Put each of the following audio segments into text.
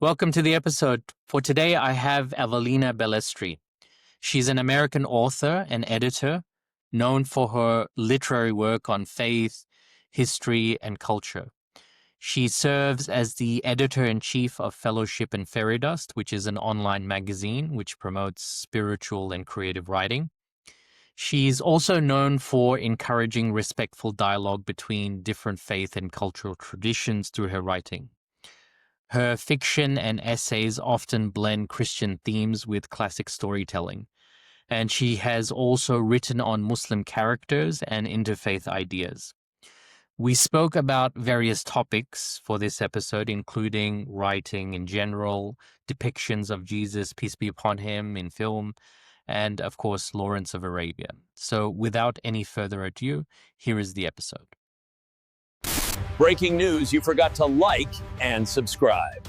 Welcome to the episode. For today, I have Avellina Balestri. She's an American author and editor known for her literary work on faith, history, and culture. She serves as the editor-in-chief of Fellowship and Fairy Dust, which is an online magazine which promotes spiritual and creative writing. She's also known for encouraging respectful dialogue between different faith and cultural traditions through her writing. Her fiction and essays often blend Christian themes with classic storytelling, and she has also written on Muslim characters and interfaith ideas. We spoke about various topics for this episode, including writing in general, depictions of Jesus, peace be upon him, in film, and of course, Lawrence of Arabia. So without any further ado, here is the episode. Breaking news you forgot to like and subscribe.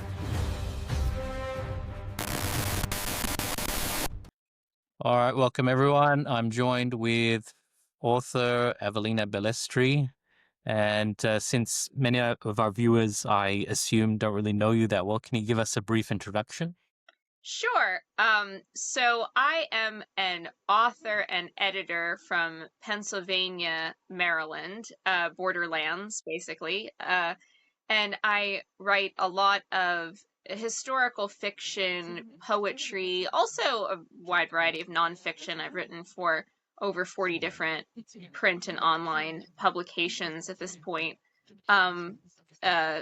All right, welcome everyone. I'm joined with author Avellina Balestri. And since many of our viewers, I assume, don't really know you that well, can you give us a brief introduction? Sure. So I am an author and editor from Pennsylvania, Maryland, borderlands, basically. And I write a lot of historical fiction, poetry, also a wide variety of nonfiction. I've written for over 40 different print and online publications at this point,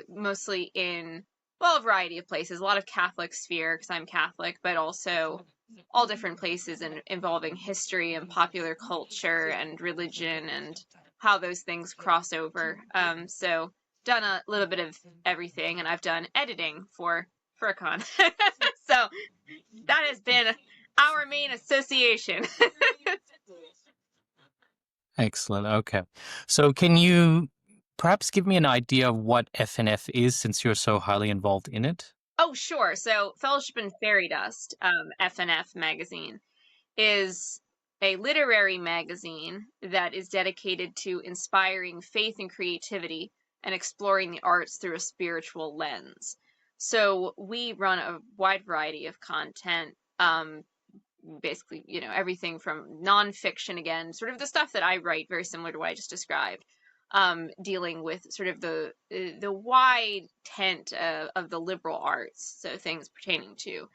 mostly in a variety of places, a lot of Catholic sphere because I'm Catholic, but also all different places involving history and popular culture and religion and how those things cross over. So done a little bit of everything, and I've done editing for Furcon. So that has been our main association. Excellent. Okay. So can you perhaps give me an idea of what FNF is since you're so highly involved in it? Oh, sure. So Fellowship and Fairy Dust, FNF magazine, is a literary magazine that is dedicated to inspiring faith and creativity and exploring the arts through a spiritual lens. So we run a wide variety of content, basically, everything from nonfiction, again, sort of the stuff that I write, very similar to what I just described, dealing with sort of the wide tent of the liberal arts, so things pertaining to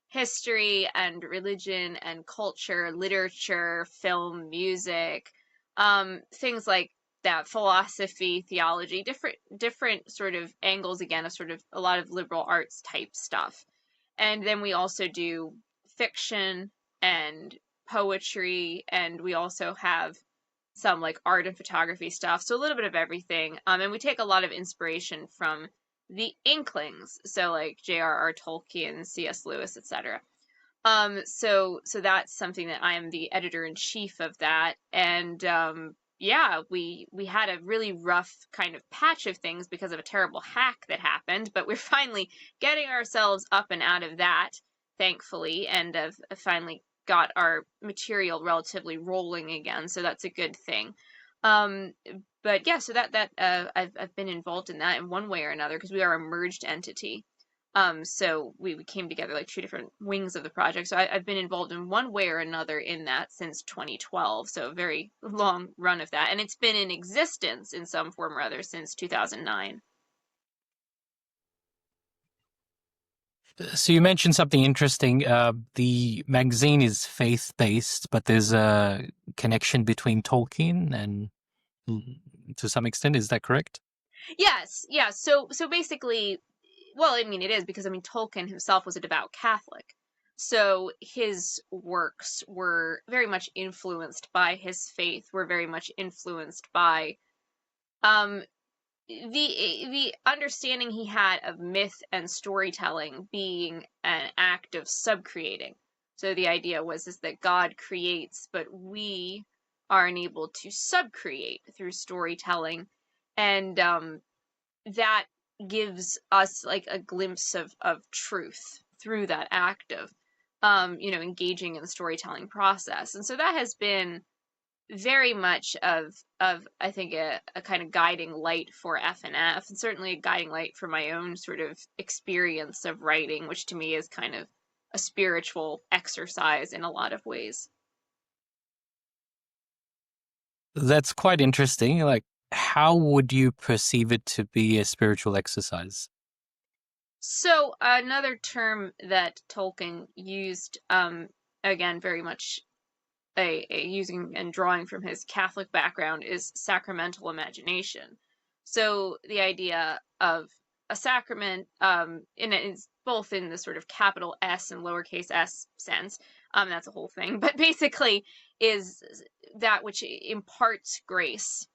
history and religion and culture, literature, film, music, things like that, philosophy, theology, different sort of angles, again, of sort of a lot of liberal arts type stuff. And then we also do fiction and poetry, and we also have some like art and photography stuff, so a little bit of everything. And we take a lot of inspiration from the Inklings, so like J.R.R. Tolkien, C.S. Lewis, etc. So that's something that I am the editor-in-chief of that, and yeah, we had a really rough kind of patch of things because of a terrible hack that happened, but we're finally getting ourselves up and out of that, thankfully, and have finally got our material relatively rolling again, so that's a good thing. Um, but yeah, so that I've been involved in that in one way or another because we are a merged entity. So we came together like two different wings of the project. So I've been involved in one way or another in that since 2012. So a very long run of that, and it's been in existence in some form or other since 2009. So you mentioned something interesting. The magazine is faith-based, but there's a connection between Tolkien and to some extent, is that correct? Yes, yeah. So basically, well, I mean, it is because, I mean, Tolkien himself was a devout Catholic. So his works were very much influenced by his faith, were very much influenced by um, the understanding he had of myth and storytelling being an act of subcreating. So the idea was is that God creates, but we are enabled to subcreate through storytelling, and that gives us like a glimpse of truth through that act of engaging in the storytelling process. And so that has been very much of I think a kind of guiding light for FNF, and certainly a guiding light for my own sort of experience of writing, which to me is kind of a spiritual exercise in a lot of ways. That's quite interesting. Like, how would you perceive it to be a spiritual exercise? So another term that Tolkien used, again, very much a using and drawing from his Catholic background, is sacramental imagination. So the idea of a sacrament, it's both in the sort of capital S and lowercase s sense, that's a whole thing, but basically is that which imparts grace.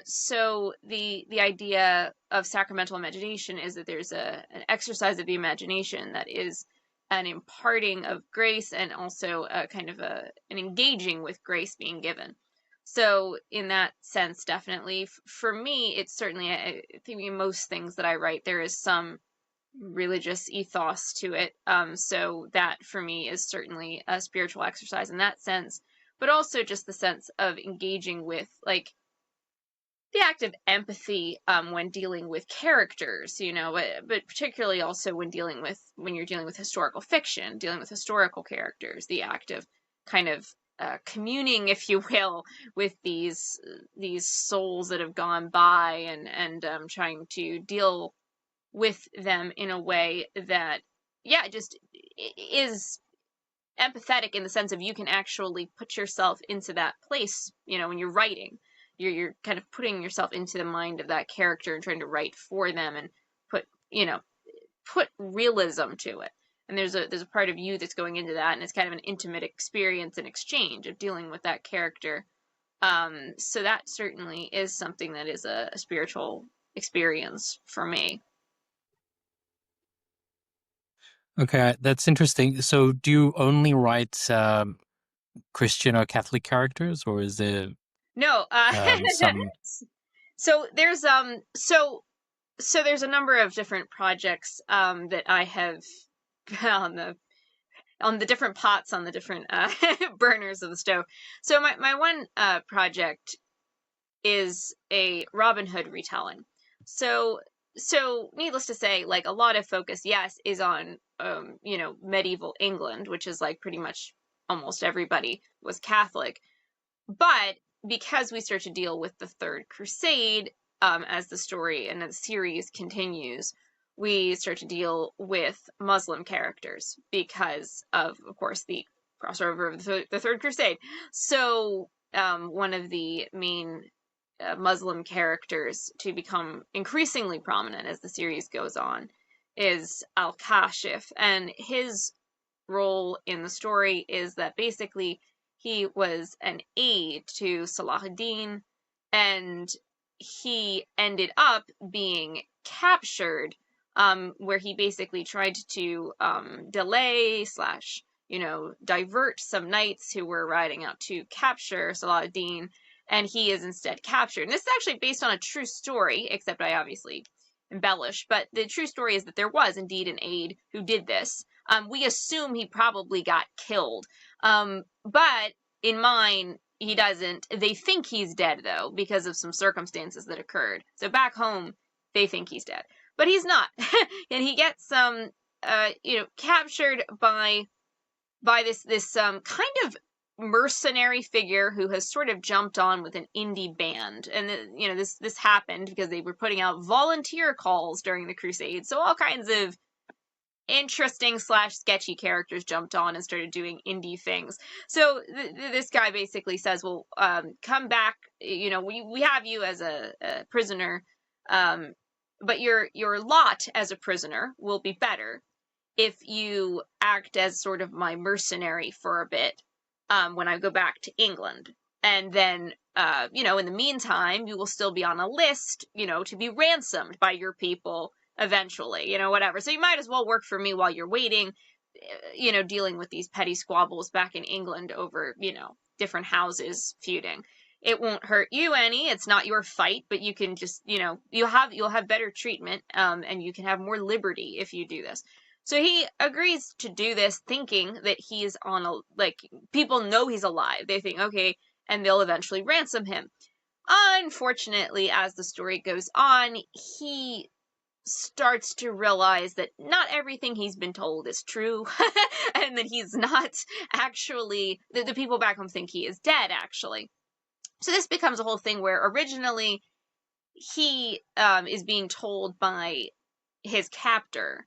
So the idea of sacramental imagination is that there's an exercise of the imagination that is an imparting of grace, and also a kind of an engaging with grace being given. So in that sense, definitely for me, it's certainly, I think in most things that I write, there is some religious ethos to it. So that for me is certainly a spiritual exercise in that sense, but also just the sense of engaging with, like, the act of empathy when dealing with characters, but particularly also when you're dealing with historical fiction, dealing with historical characters, the act of kind of communing, if you will, with these souls that have gone by, and trying to deal with them in a way that, yeah, just is empathetic, in the sense of you can actually put yourself into that place, when you're writing. You're kind of putting yourself into the mind of that character and trying to write for them, and put, put realism to it. And there's a part of you that's going into that, and it's kind of an intimate experience and exchange of dealing with that character. So that certainly is something that is a spiritual experience for me. Okay, that's interesting. So, do you only write Christian or Catholic characters, or is there No, some? so there's a number of different projects that I have on the different pots, on the different burners of the stove. So my one project is a Robin Hood retelling. So needless to say, like, a lot of focus, yes, is on medieval England, which is like pretty much almost everybody was Catholic. But because we start to deal with the Third Crusade, as the story and the series continues, we start to deal with Muslim characters because of course, the crossover of the Third Crusade. So one of the main Muslim characters to become increasingly prominent as the series goes on is Al-Kashif, and his role in the story is that basically he was an aide to Salahuddin, and he ended up being captured, where he basically tried to delay slash divert some knights who were riding out to capture Salahuddin, and he is instead captured. And this is actually based on a true story, except I obviously embellish, but the true story is that there was indeed an aide who did this. We assume he probably got killed. But in mine, he doesn't. They think he's dead, though, because of some circumstances that occurred. So back home, they think he's dead. But he's not. And he gets captured by this kind of mercenary figure who has sort of jumped on with an indie band. And this happened because they were putting out volunteer calls during the Crusades, so all kinds of interesting slash sketchy characters jumped on and started doing indie things. So this guy basically says, well, come back, we have you as a prisoner, but your lot as a prisoner will be better if you act as sort of my mercenary for a bit, when I go back to England. And then, in the meantime, you will still be on a list, to be ransomed by your people eventually, whatever. So you might as well work for me while you're waiting, dealing with these petty squabbles back in England over, different houses feuding. It won't hurt you any. It's not your fight, but you can just, you'll have better treatment, and you can have more liberty if you do this. So he agrees to do this, thinking that he's on people know he's alive. They think, okay, and they'll eventually ransom him. Unfortunately, as the story goes on, he starts to realize that not everything he's been told is true, and that he's not actually, the people back home think he is dead, actually. So this becomes a whole thing where originally he is being told by his captor,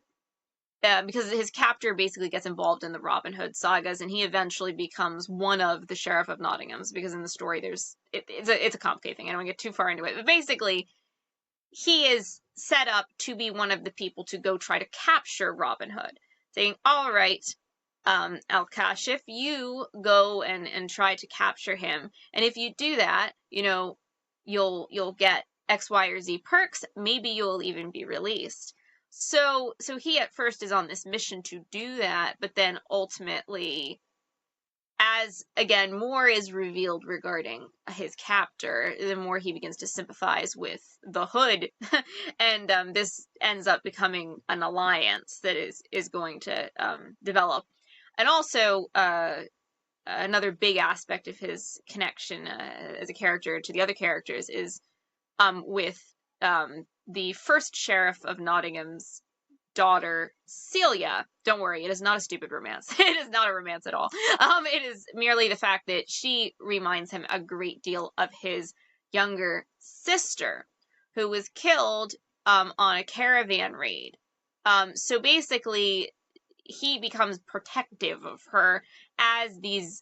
because his captor basically gets involved in the Robin Hood sagas, and he eventually becomes one of the Sheriff of Nottingham's, because in the story it's a complicated thing. I don't want to get too far into it, but basically he is set up to be one of the people to go try to capture Robin Hood, saying, all right, Al-Kashif, you go and try to capture him, and if you do that, you'll get X, Y, or Z perks. Maybe you'll even be released. So he at first is on this mission to do that, but then ultimately, as again more is revealed regarding his captor, the more he begins to sympathize with the Hood, and this ends up becoming an alliance that is going to develop. And also, another big aspect of his connection as a character to the other characters is with the first Sheriff of Nottingham's daughter, Celia. Don't worry, it is not a stupid romance. It is not a romance at all. It is merely the fact that she reminds him a great deal of his younger sister, who was killed on a caravan raid. So basically, he becomes protective of her as these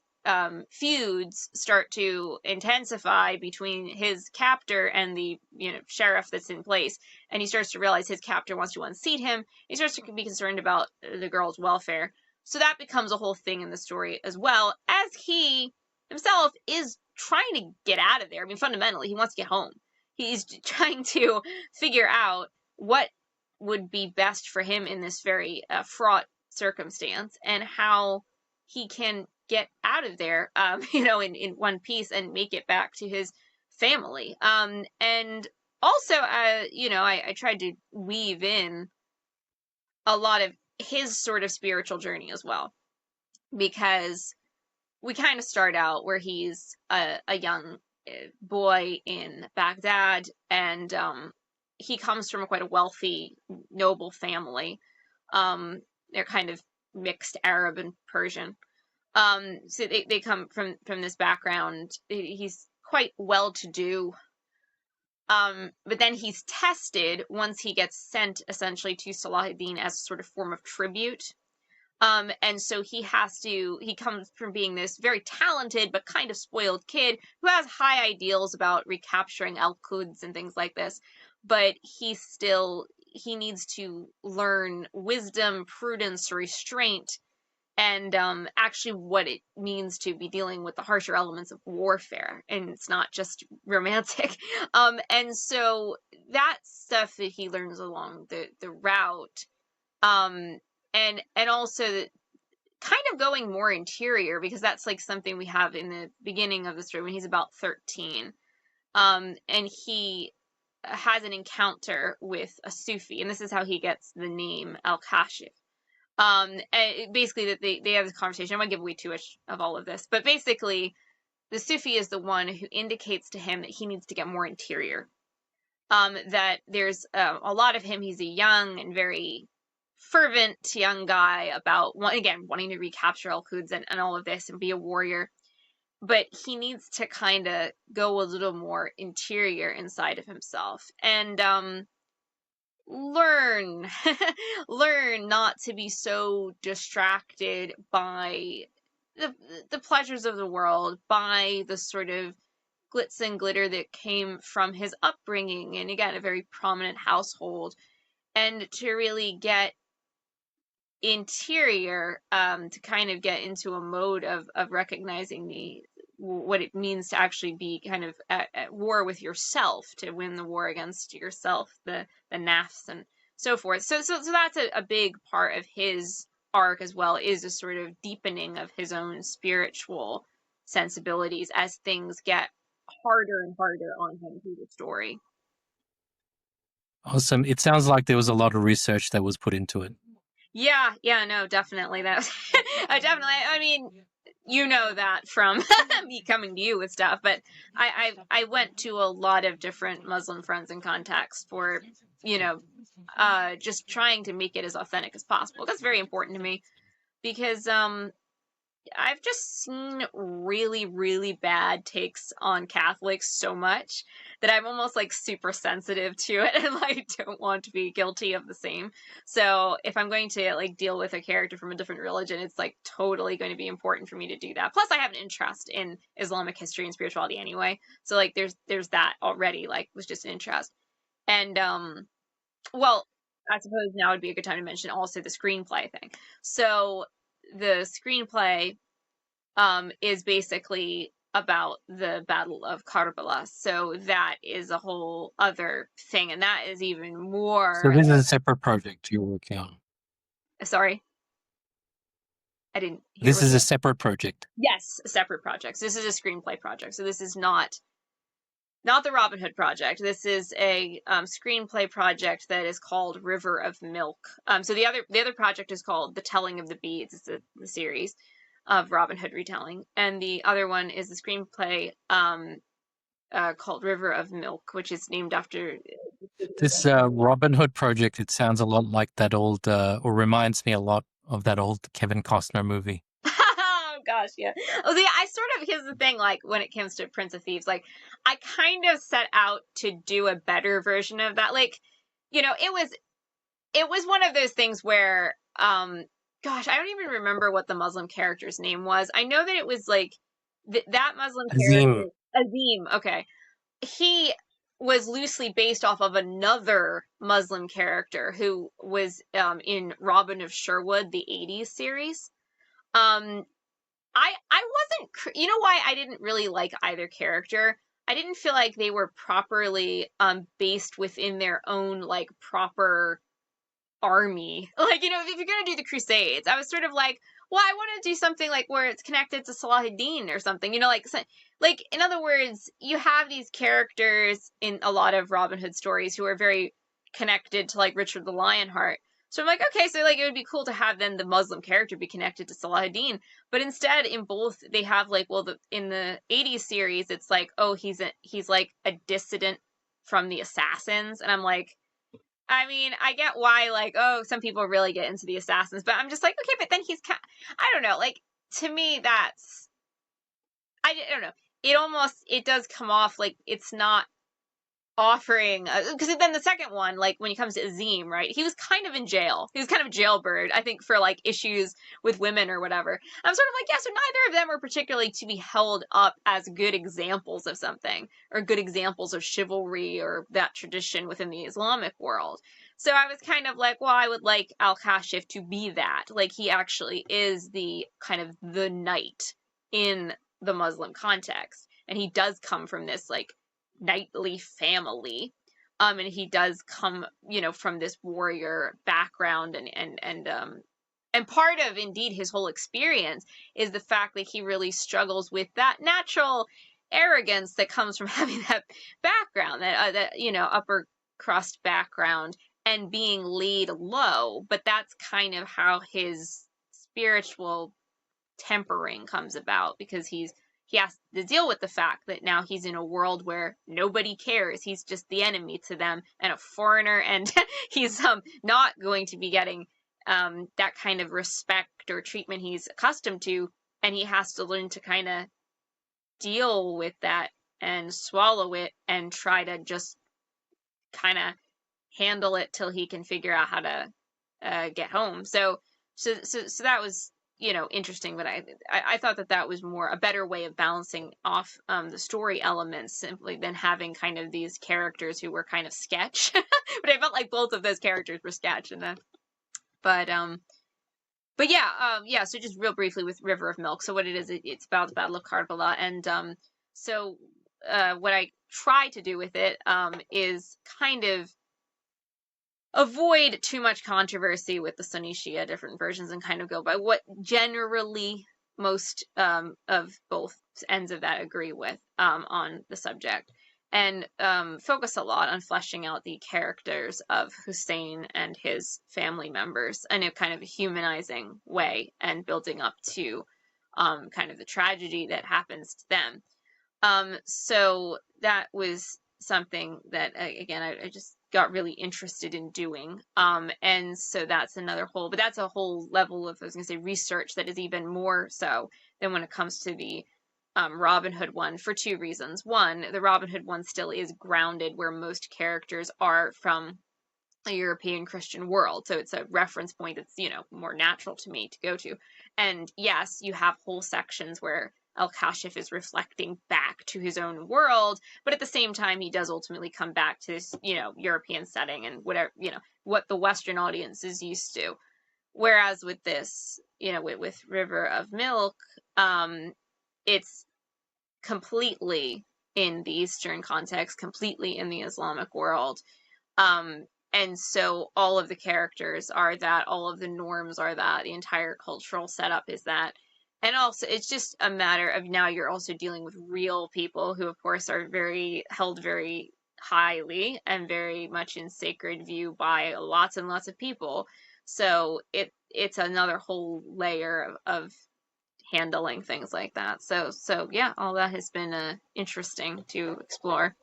feuds start to intensify between his captor and the sheriff that's in place, and he starts to realize his captor wants to unseat him. He starts to be concerned about the girl's welfare, so that becomes a whole thing in the story as well, as he himself is trying to get out of there. I mean, fundamentally, he wants to get home. He's trying to figure out what would be best for him in this very fraught circumstance, and how he can get out of there, in one piece and make it back to his family. And also, I tried to weave in a lot of his sort of spiritual journey as well, because we kind of start out where he's a young boy in Baghdad, and he comes from quite a wealthy, noble family. They're kind of mixed Arab and Persian. So they come from this background. He's quite well-to-do. But then he's tested once he gets sent essentially to Salahuddin as a sort of form of tribute. And so he comes from being this very talented but kind of spoiled kid who has high ideals about recapturing Al-Quds and things like this, but he needs to learn wisdom, prudence, restraint, and actually what it means to be dealing with the harsher elements of warfare, and it's not just romantic. And so that stuff that he learns along the route, and also kind of going more interior, because that's like something we have in the beginning of the story when he's about 13, and he has an encounter with a Sufi, and this is how he gets the name Al-Kashif. Basically that they have this conversation. I won't give away too much of all of this, but basically the Sufi is the one who indicates to him that he needs to get more interior. That there's a lot of him. He's a young and very fervent young guy about, wanting to recapture Al-Quds and all of this and be a warrior. But he needs to kind of go a little more interior inside of himself and learn not to be so distracted by the pleasures of the world, by the sort of glitz and glitter that came from his upbringing, and again, a very prominent household, and to really get interior, to kind of get into a mode of recognizing what it means to actually be kind of at war with yourself, to win the war against yourself, the nafs and so forth. So that's a big part of his arc as well, is a sort of deepening of his own spiritual sensibilities as things get harder and harder on him through the story. Awesome. It sounds like there was a lot of research that was put into it. Yeah, no, definitely. That was, definitely. I mean, you know that from me coming to you with stuff, but I went to a lot of different Muslim friends and contacts for, just trying to make it as authentic as possible. That's very important to me because I've just seen really, really bad takes on Catholics so much that I'm almost like super sensitive to it and like don't want to be guilty of the same. So if I'm going to like deal with a character from a different religion, it's like totally going to be important for me to do that. Plus I have an interest in Islamic history and spirituality anyway. So like there's that already, like was just an interest. And well, I suppose now would be a good time to mention also the screenplay thing. So the screenplay is basically about the Battle of Karbala. So that is a whole other thing, and that is even So more. this is a separate project you're working on. Sorry, I didn't hear. This is a separate project. Yes, a separate project. So this is a screenplay project. So this is not the Robin Hood project. This is a screenplay project that is called River of Milk. So the other project is called The Telling of the Beads. It's the series of Robin Hood retelling, and the other one is the screenplay called River of Milk, which is named after This Robin Hood project, it sounds a lot like that old, or reminds me a lot of that old Kevin Costner movie. Oh gosh, yeah. Oh, see, I sort of, here's the thing, like when it comes to Prince of Thieves, like I kind of set out to do a better version of that. Like, it was one of those things where gosh, I don't even remember what the Muslim character's name was. I know that it was like that Muslim Azim. character, Azim. Okay, he was loosely based off of another Muslim character who was in Robin of Sherwood, the '80s series. Um, I wasn't. You know why I didn't really like either character? I didn't feel like they were properly based within their own like proper army. Like, if you're gonna do the Crusades, I was sort of like, well, I want to do something like where it's connected to Salahuddin or something. Like in other words, you have these characters in a lot of Robin Hood stories who are very connected to like Richard the Lionheart. So I'm like, okay, so like it would be cool to have then the Muslim character be connected to Salahuddin, but instead in both they have like, well, in the '80s series, it's like, oh, he's like a dissident from the assassins, and I'm like, I mean, I get why, like, oh, some people really get into the assassins, but I'm just like, okay, but then I don't know, like, to me, I don't know. It does come off like it's not offering, because then the second one, like, when he comes to Azim, right, he was kind of in jail. He was kind of a jailbird, I think, for, like, issues with women or whatever. I'm sort of like, yeah, so neither of them are particularly to be held up as good examples of something, or good examples of chivalry or that tradition within the Islamic world. So I was kind of like, well, I would like Al-Kashif to be that. Like, he actually is the kind of the knight in the Muslim context. And he does come from this, like, knightly family. And he does come, from this warrior background, and part of indeed his whole experience is the fact that he really struggles with that natural arrogance that comes from having that background, that upper crust background, and being laid low. But that's kind of how his spiritual tempering comes about, because he has to deal with the fact that now he's in a world where nobody cares. He's just the enemy to them and a foreigner, and he's not going to be getting that kind of respect or treatment he's accustomed to, and he has to learn to kind of deal with that and swallow it and try to just kind of handle it till he can figure out how to get home. So that was interesting, but I thought that was more a better way of balancing off the story elements, simply than having kind of these characters who were kind of sketch. But I felt like both of those characters were sketch, but yeah. So just real briefly with River of Milk. So what it is, it's about the Battle of Karbala, and so what I try to do with it is kind of avoid too much controversy with the Sunni Shia different versions, and kind of go by what generally most of both ends of that agree with on the subject, and focus a lot on fleshing out the characters of Hussein and his family members in a kind of humanizing way, and building up to kind of the tragedy that happens to them. So that was something that, again, I just got really interested in doing. And so that's another whole, but that's a whole level of, I was going to say, research that is even more so than when it comes to the Robin Hood one, for two reasons. One, the Robin Hood one still is grounded where most characters are from a European Christian world. So it's a reference point that's, more natural to me to go to. And yes, you have whole sections where Al-Kashif is reflecting back to his own world, but at the same time, he does ultimately come back to this, European setting and whatever, what the Western audience is used to. Whereas with this, with River of Milk, it's completely in the Eastern context, completely in the Islamic world. And so all of the characters are that, all of the norms are that, the entire cultural setup is that. And also, it's just a matter of now you're also dealing with real people who, of course, are held very highly and very much in sacred view by lots and lots of people. So it's another whole layer of handling things like that. So yeah, all that has been interesting to explore.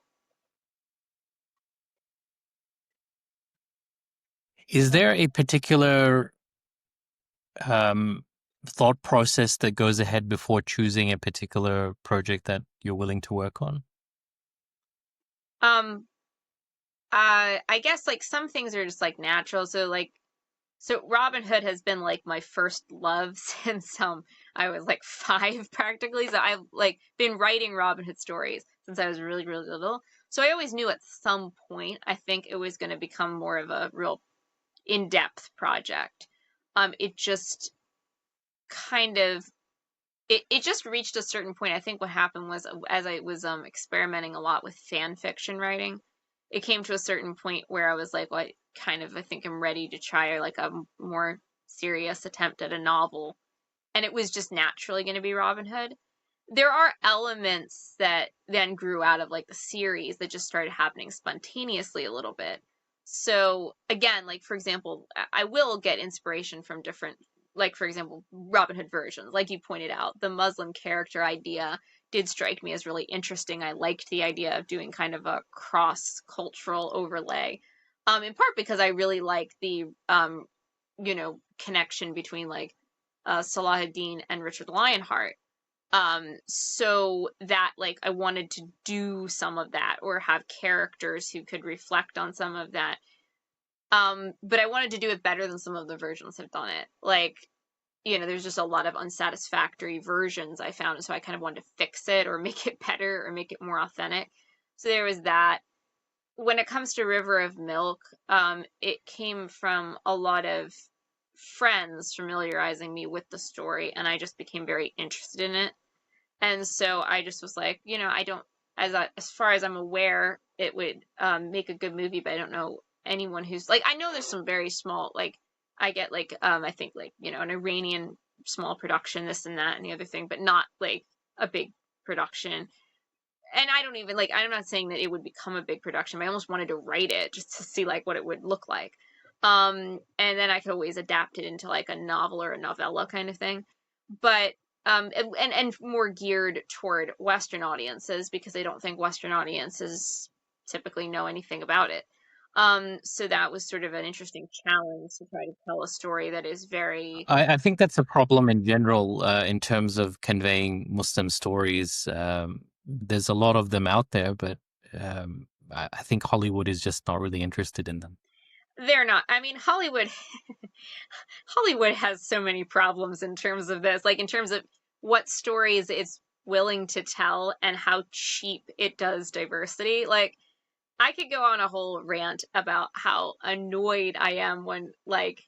Is there a particular thought process that goes ahead before choosing a particular project that you're willing to work on? I guess like some things are just like natural. So Robin Hood has been like my first love since I was like 5 practically. So I've like been writing Robin Hood stories since I was really, really little. So I always knew at some point I think it was going to become more of a real in-depth project. It just kind of it just reached a certain point. I think what happened was, as I was experimenting a lot with fan fiction writing, it came to a certain point where I was like, well, I think I'm ready to try like a more serious attempt at a novel. And it was just naturally going to be Robin Hood. There are elements that then grew out of like the series that just started happening spontaneously a little bit. So again, like for example, I will get inspiration from different, like for example, Robin Hood versions. Like you pointed out, the Muslim character idea did strike me as really interesting. I liked the idea of doing kind of a cross-cultural overlay, in part because I really like the connection between like Salahuddin and Richard Lionheart. So that like I wanted to do some of that or have characters who could reflect on some of that. But I wanted to do it better than some of the versions have done it. Like, there's just a lot of unsatisfactory versions I found, so I kind of wanted to fix it or make it better or make it more authentic. So there was that. When it comes to River of Milk, it came from a lot of friends familiarizing me with the story, and I just became very interested in it. And so I just was like, I don't, as far as I'm aware, it would make a good movie, but I don't know anyone who's like, I know there's some very small, like, I get like, I think like, an Iranian small production, this and that and the other thing, but not like a big production. And I don't even like, I'm not saying that it would become a big production, but I almost wanted to write it just to see like what it would look like. And then I could always adapt it into like a novel or a novella kind of thing. But and more geared toward Western audiences because I don't think Western audiences typically know anything about it. So that was sort of an interesting challenge to try to tell a story that is very. I think that's a problem in general in terms of conveying Muslim stories. There's a lot of them out there, but I think Hollywood is just not really interested in them. They're not. I mean, Hollywood has so many problems in terms of this, like in terms of what stories it's willing to tell and how cheap it does diversity. Like, I could go on a whole rant about how annoyed I am when, like,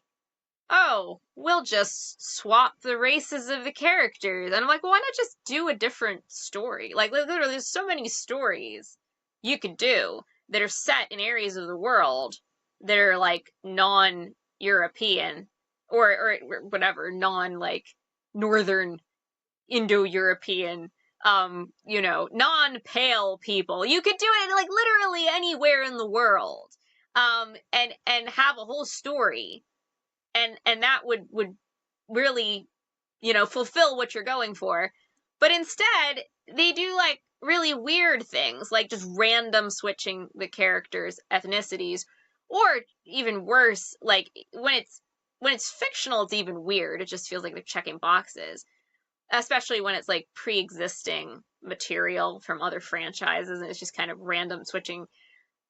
oh, we'll just swap the races of the characters. And I'm like, well, why not just do a different story? Like, literally, there's so many stories you could do that are set in areas of the world that are, like, non-European or whatever, non, like, Northern Indo-European, non-pale people. You could do it, like, literally anywhere in the world. And have a whole story and that would really fulfill what you're going for. But instead, they do like really weird things, like just random switching the characters' ethnicities, or even worse, like when it's fictional, it's even weird. It just feels like they're checking boxes, especially when it's like pre-existing material from other franchises and it's just kind of random switching.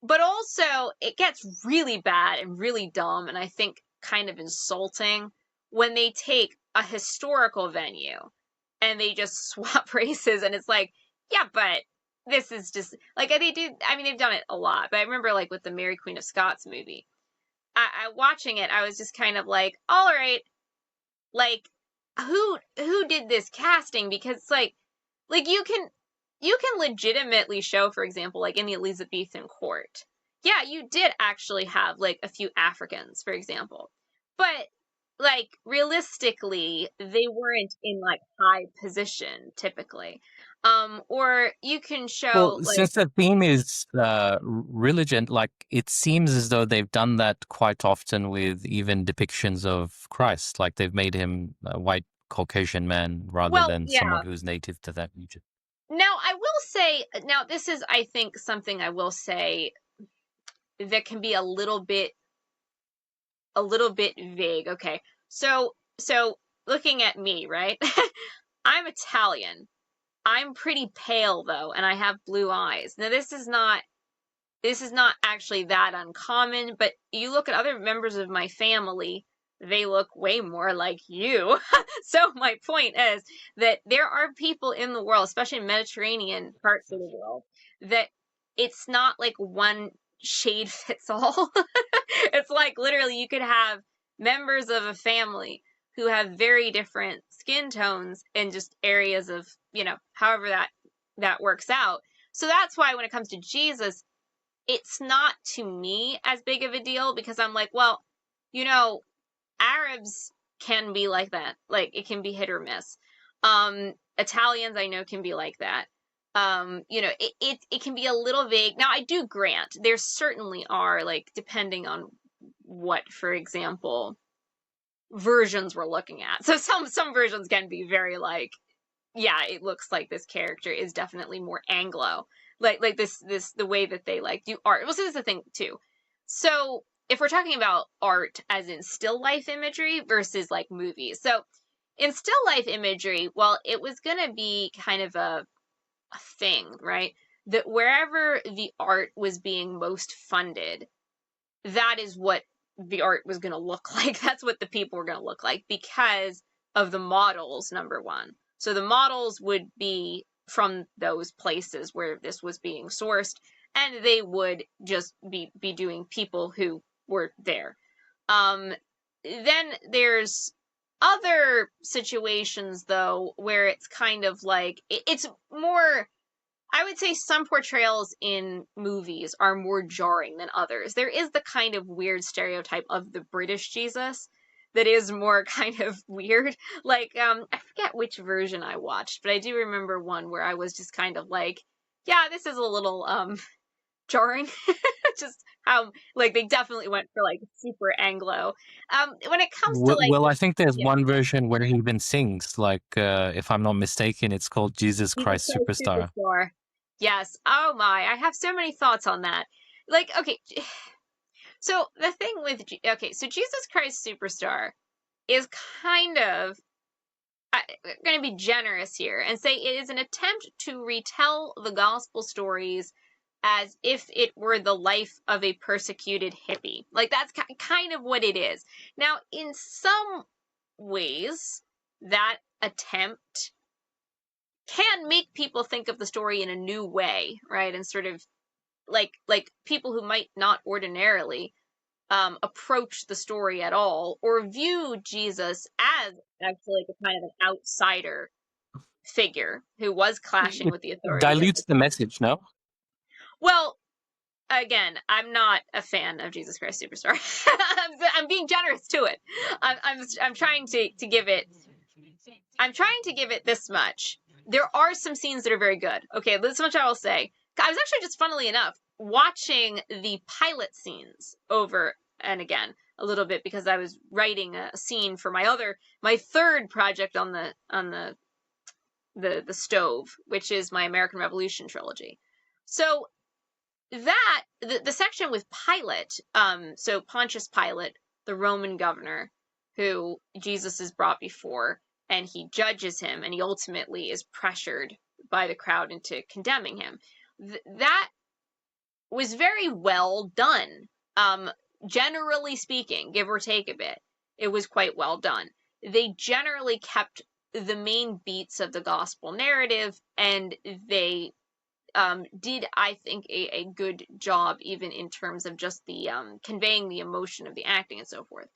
But also, it gets really bad and really dumb, and I think kind of insulting when they take a historical venue and they just swap races, and it's like, yeah, but this is just like they do. I mean, they've done it a lot, but I remember like with the Mary Queen of Scots movie, I watching it, I was just kind of like, all right, like who did this casting? Because it's like you can legitimately show, for example, like in the Elizabethan court, yeah, you did actually have like a few Africans, for example, but like realistically, they weren't in like high position typically. Or you can show Well, like, since the theme is religion, like it seems as though they've done that quite often with even depictions of Christ. Like they've made him a white Caucasian man rather well, than someone yeah. who's native to that region. Now I will say, now this is, I think, something I will say that can be a little bit vague. Okay. So looking at me, right? I'm Italian. I'm pretty pale though, and I have blue eyes. Now this is not actually that uncommon, but you look at other members of my family, they look way more like you. So my point is that there are people in the world, especially in Mediterranean parts of the world, that it's not like one shade fits all. It's like literally you could have members of a family who have very different skin tones in just areas of, however that works out. So that's why when it comes to Jesus, it's not to me as big of a deal, because I'm like, well, you know, Arabs can be like that. Like it can be hit or miss. Italians I know can be like that. It can be a little vague. Now I do grant there certainly are, like, depending on what, for example, versions we're looking at. So some versions can be very like, yeah, it looks like this character is definitely more Anglo. Like this the way that they like do art. Well, so this is the thing too. So if we're talking about art as in still life imagery versus like movies. So in still life imagery, well, it was gonna be kind of a thing, right? That wherever the art was being most funded, that is what the art was going to look like. That's what the people were going to look like because of the models, number one. So the models would be from those places where this was being sourced, and they would just be doing people who were there. Then there's other situations, though, where it's kind of like it's more, I would say some portrayals in movies are more jarring than others. There is the kind of weird stereotype of the British Jesus that is more kind of weird. Like, I forget which version I watched, but I do remember one where I was just kind of like, yeah, this is a little jarring. Just how, like, they definitely went for like super Anglo. When it comes to like, Well, I think there's yeah, one version where he even sings, like, if I'm not mistaken, it's called Jesus Jesus Christ Christ Superstar. Superstar. Yes. Oh my, I have so many thoughts on that. Like, okay, so the thing with so Jesus Christ Superstar is kind of, I'm going to be generous here and say it is an attempt to retell the gospel stories as if it were the life of a persecuted hippie. Like that's kind of what it is. Now, in some ways, that attempt can make people think of the story in a new way, right? And sort of like people who might not ordinarily approach the story at all or view Jesus as actually like a kind of an outsider figure who was clashing It with the authorities at the dilutes the time. message, no? Well, again, I'm not a fan of Jesus Christ Superstar. I'm being generous to it. I'm trying to give it. I'm trying to give it this much. There are some scenes that are very good. Okay, this much I will say. I was actually just, funnily enough, watching the pilot scenes over and again a little bit because I was writing a scene for my third project on the stove, which is my American Revolution trilogy. So that the section with Pilate, so Pontius Pilate, the Roman governor, who Jesus is brought before, and he judges him, and he ultimately is pressured by the crowd into condemning him. That was very well done. Generally speaking, give or take a bit, it was quite well done. They generally kept the main beats of the gospel narrative, and they did, I think, a good job, even in terms of just the conveying the emotion of the acting and so forth.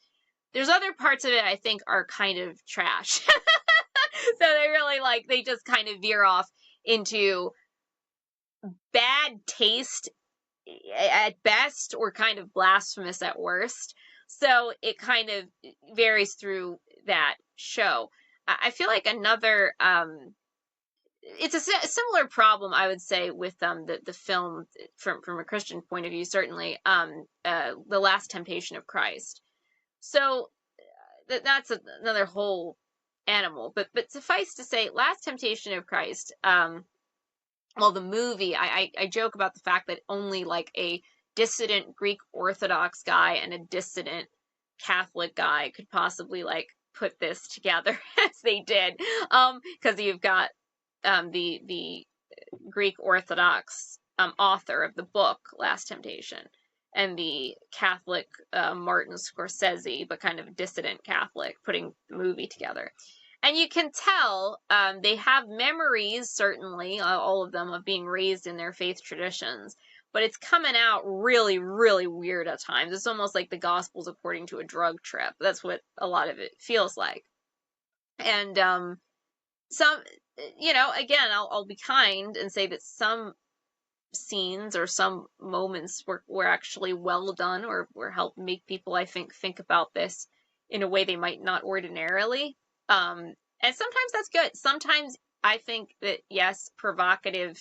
There's other parts of it I think are kind of trash. So they really they just kind of veer off into bad taste at best, or kind of blasphemous at worst. So it kind of varies through that show. I feel like another it's a similar problem, I would say, with the film from a Christian point of view, certainly, The Last Temptation of Christ. So that's another whole animal. But suffice to say, Last Temptation of Christ, well, the movie, I joke about the fact that only a dissident Greek Orthodox guy and a dissident Catholic guy could possibly put this together as they did, because you've got the Greek Orthodox author of the book Last Temptation, and the Catholic Martin Scorsese, but kind of a dissident Catholic, putting the movie together. And you can tell they have memories, certainly, all of them, of being raised in their faith traditions. But it's coming out really, really weird at times. It's almost like the Gospels according to a drug trip. That's what a lot of it feels like. And some, again, I'll be kind and say that some scenes or some moments were actually well done, or were helped make people, I think about this in a way they might not ordinarily. And sometimes that's good. Sometimes I think that, yes, provocative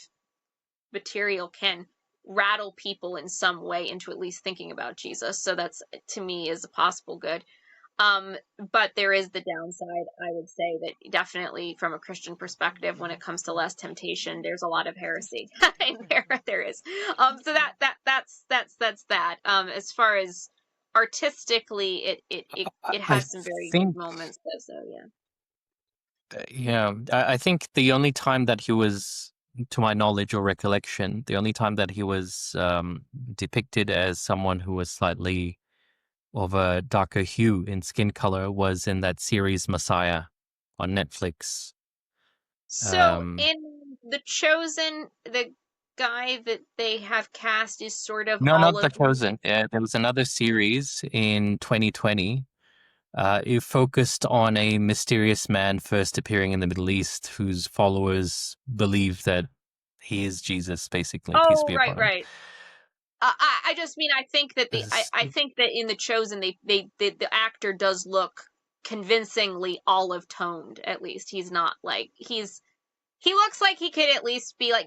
material can rattle people in some way into at least thinking about Jesus. So that's, to me, is a possible good. But there is the downside, I would say, that definitely from a Christian perspective, when it comes to Last Temptation, there's a lot of heresy in there. There is. So that's that. As far as artistically, it I has some very think, good moments. So yeah. yeah, I think the only time that he was, to my knowledge or recollection, the only time that he was depicted as someone who was slightly of a darker hue in skin color was in that series Messiah on Netflix. So in The Chosen, the guy that they have cast is sort of No, not The olive. Chosen. There was another series in 2020. It focused on a mysterious man first appearing in the Middle East, whose followers believe that he is Jesus, basically. Peace Oh, be right, upon him. right. I just mean, I think that This- I think that in The Chosen, the actor does look convincingly olive toned. At least he's not he looks like he could at least be because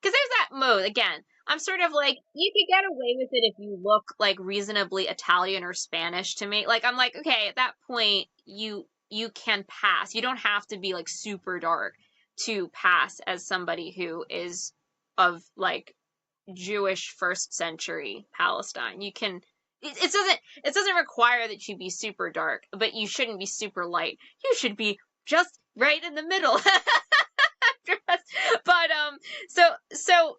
there's that mode again. I'm sort of you could get away with it if you look reasonably Italian or Spanish to me. I'm okay, at that point you can pass. You don't have to be super dark to pass as somebody who is of Jewish first century Palestine. You can it doesn't require that you be super dark, but you shouldn't be super light. You should be just right in the middle. But so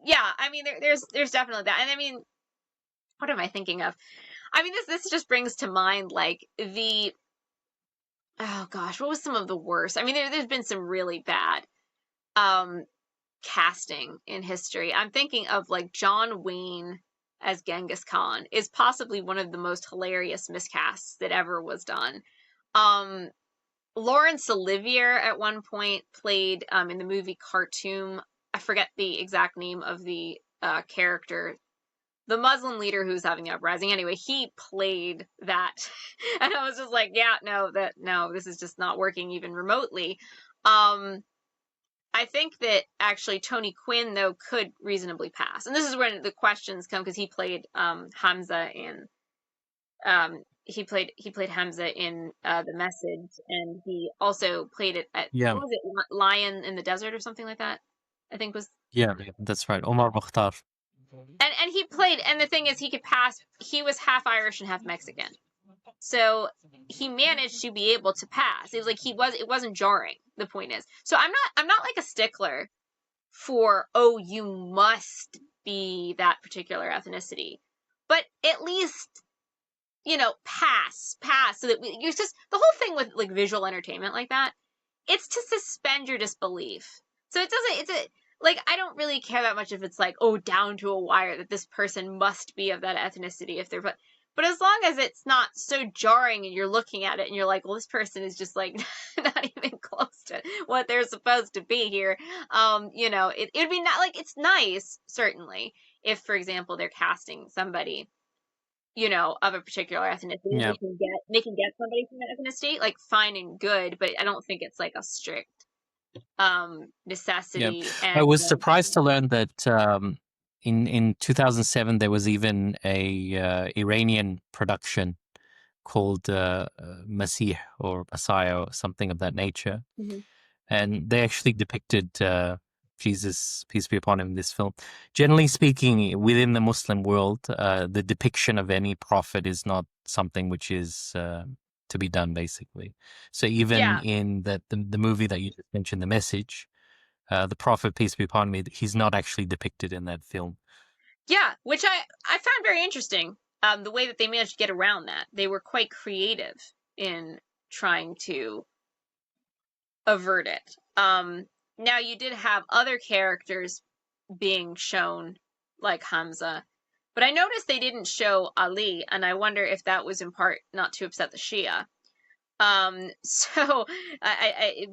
yeah, I mean there's definitely that. And I mean, what am I thinking of? I mean this just brings to mind the oh gosh, what was some of the worst? I mean there's been some really bad casting in history. I'm thinking of John Wayne as Genghis Khan is possibly one of the most hilarious miscasts that ever was done. Laurence Olivier at one point played in the movie Khartoum. I forget the exact name of the character, the Muslim leader who's having the uprising. Anyway, he played that, and I was just yeah, no, this is just not working even remotely. I think that actually Tony Quinn though could reasonably pass, and this is when the questions come because he played Hamza in he played Hamza in The Message, and he also played it at, Yeah, what was it, Lion in the Desert or something like that, I think was. yeah, that's right. Omar Mukhtar. And he played, and the thing is, he was half Irish and half Mexican, so he managed to be able to pass. It was like it wasn't jarring. The point is, so I'm not like a stickler for, oh, you must be that particular ethnicity, but at least, pass, so that it's just the whole thing with like visual entertainment like that. It's to suspend your disbelief. So it doesn't. It's a like I don't really care that much if it's like, oh, down to a wire that this person must be of that ethnicity if they're but as long as it's not so jarring and you're looking at it and you're like, well, this person is just like not even close to what they're supposed to be here. It'd be not like, it's nice certainly if, for example, they're casting somebody, of a particular ethnicity, and Yeah, they can get somebody from that ethnicity, like fine and good, but I don't think it's like a strict yeah. necessity. I And was surprised to learn that in 2007 there was even a Iranian production called Masih or Messiah or something of that nature, Mhm. and they actually depicted Jesus, peace be upon him, in this film. Generally speaking, within the Muslim world, the depiction of any prophet is not something which is to be done, basically. So even Yeah, in the movie that you just mentioned, The Message, the prophet, peace be upon him, he's not actually depicted in that film. yeah, which I found very interesting. The way that they managed to get around that, they were quite creative in trying to avert it. Now you did have other characters being shown, like Hamza, but I noticed they didn't show Ali, and I wonder if that was in part not to upset the Shia. So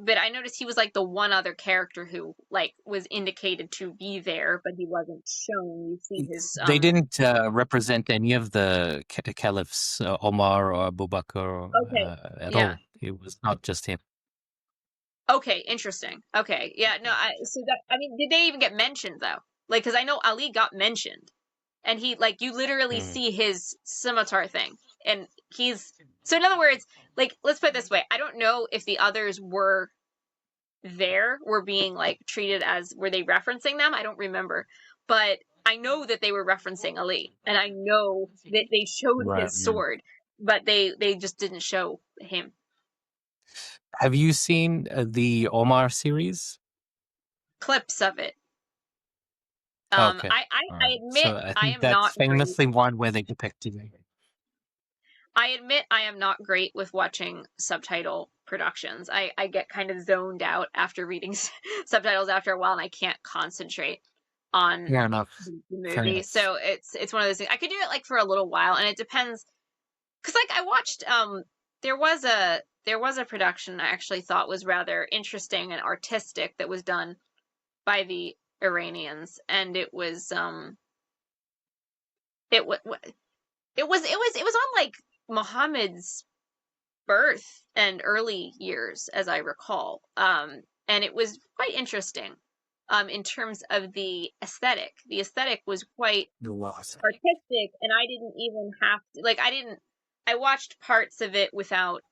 but I noticed he was like the one other character who like was indicated to be there, but he wasn't shown. You see his They didn't represent any of the caliphs, Omar or Abu Bakr, Okay, at yeah. all. It was not just him. Okay, interesting. Okay, yeah, no, I mean, did they even get mentioned though? Like, because I know Ali got mentioned, and he like you literally Mm. see his scimitar thing, and he's so in other words, like let's put it this way, I don't know if the others were being like treated as, were they referencing them? I don't remember, but I know that they were referencing Ali, and I know that they showed Right. his sword, but they just didn't show him. Have you seen the Omar series? Clips of it. Okay. All I right. admit So I I think am that's not great. famously one where they depicted it. I admit I am not great with watching subtitle productions. I get kind of zoned out after reading subtitles after a while, and I can't concentrate on Fair enough. the Fair movie. enough. So it's one of those things. I could do it like for a little while, and it depends. Because like I watched there was a production I actually thought was rather interesting and artistic that was done by the Iranians, and it was it was on like Muhammad's birth and early years, as I recall. And it was quite interesting in terms of the aesthetic. The aesthetic was quite The loss. artistic, and I didn't even have to, like, I watched parts of it without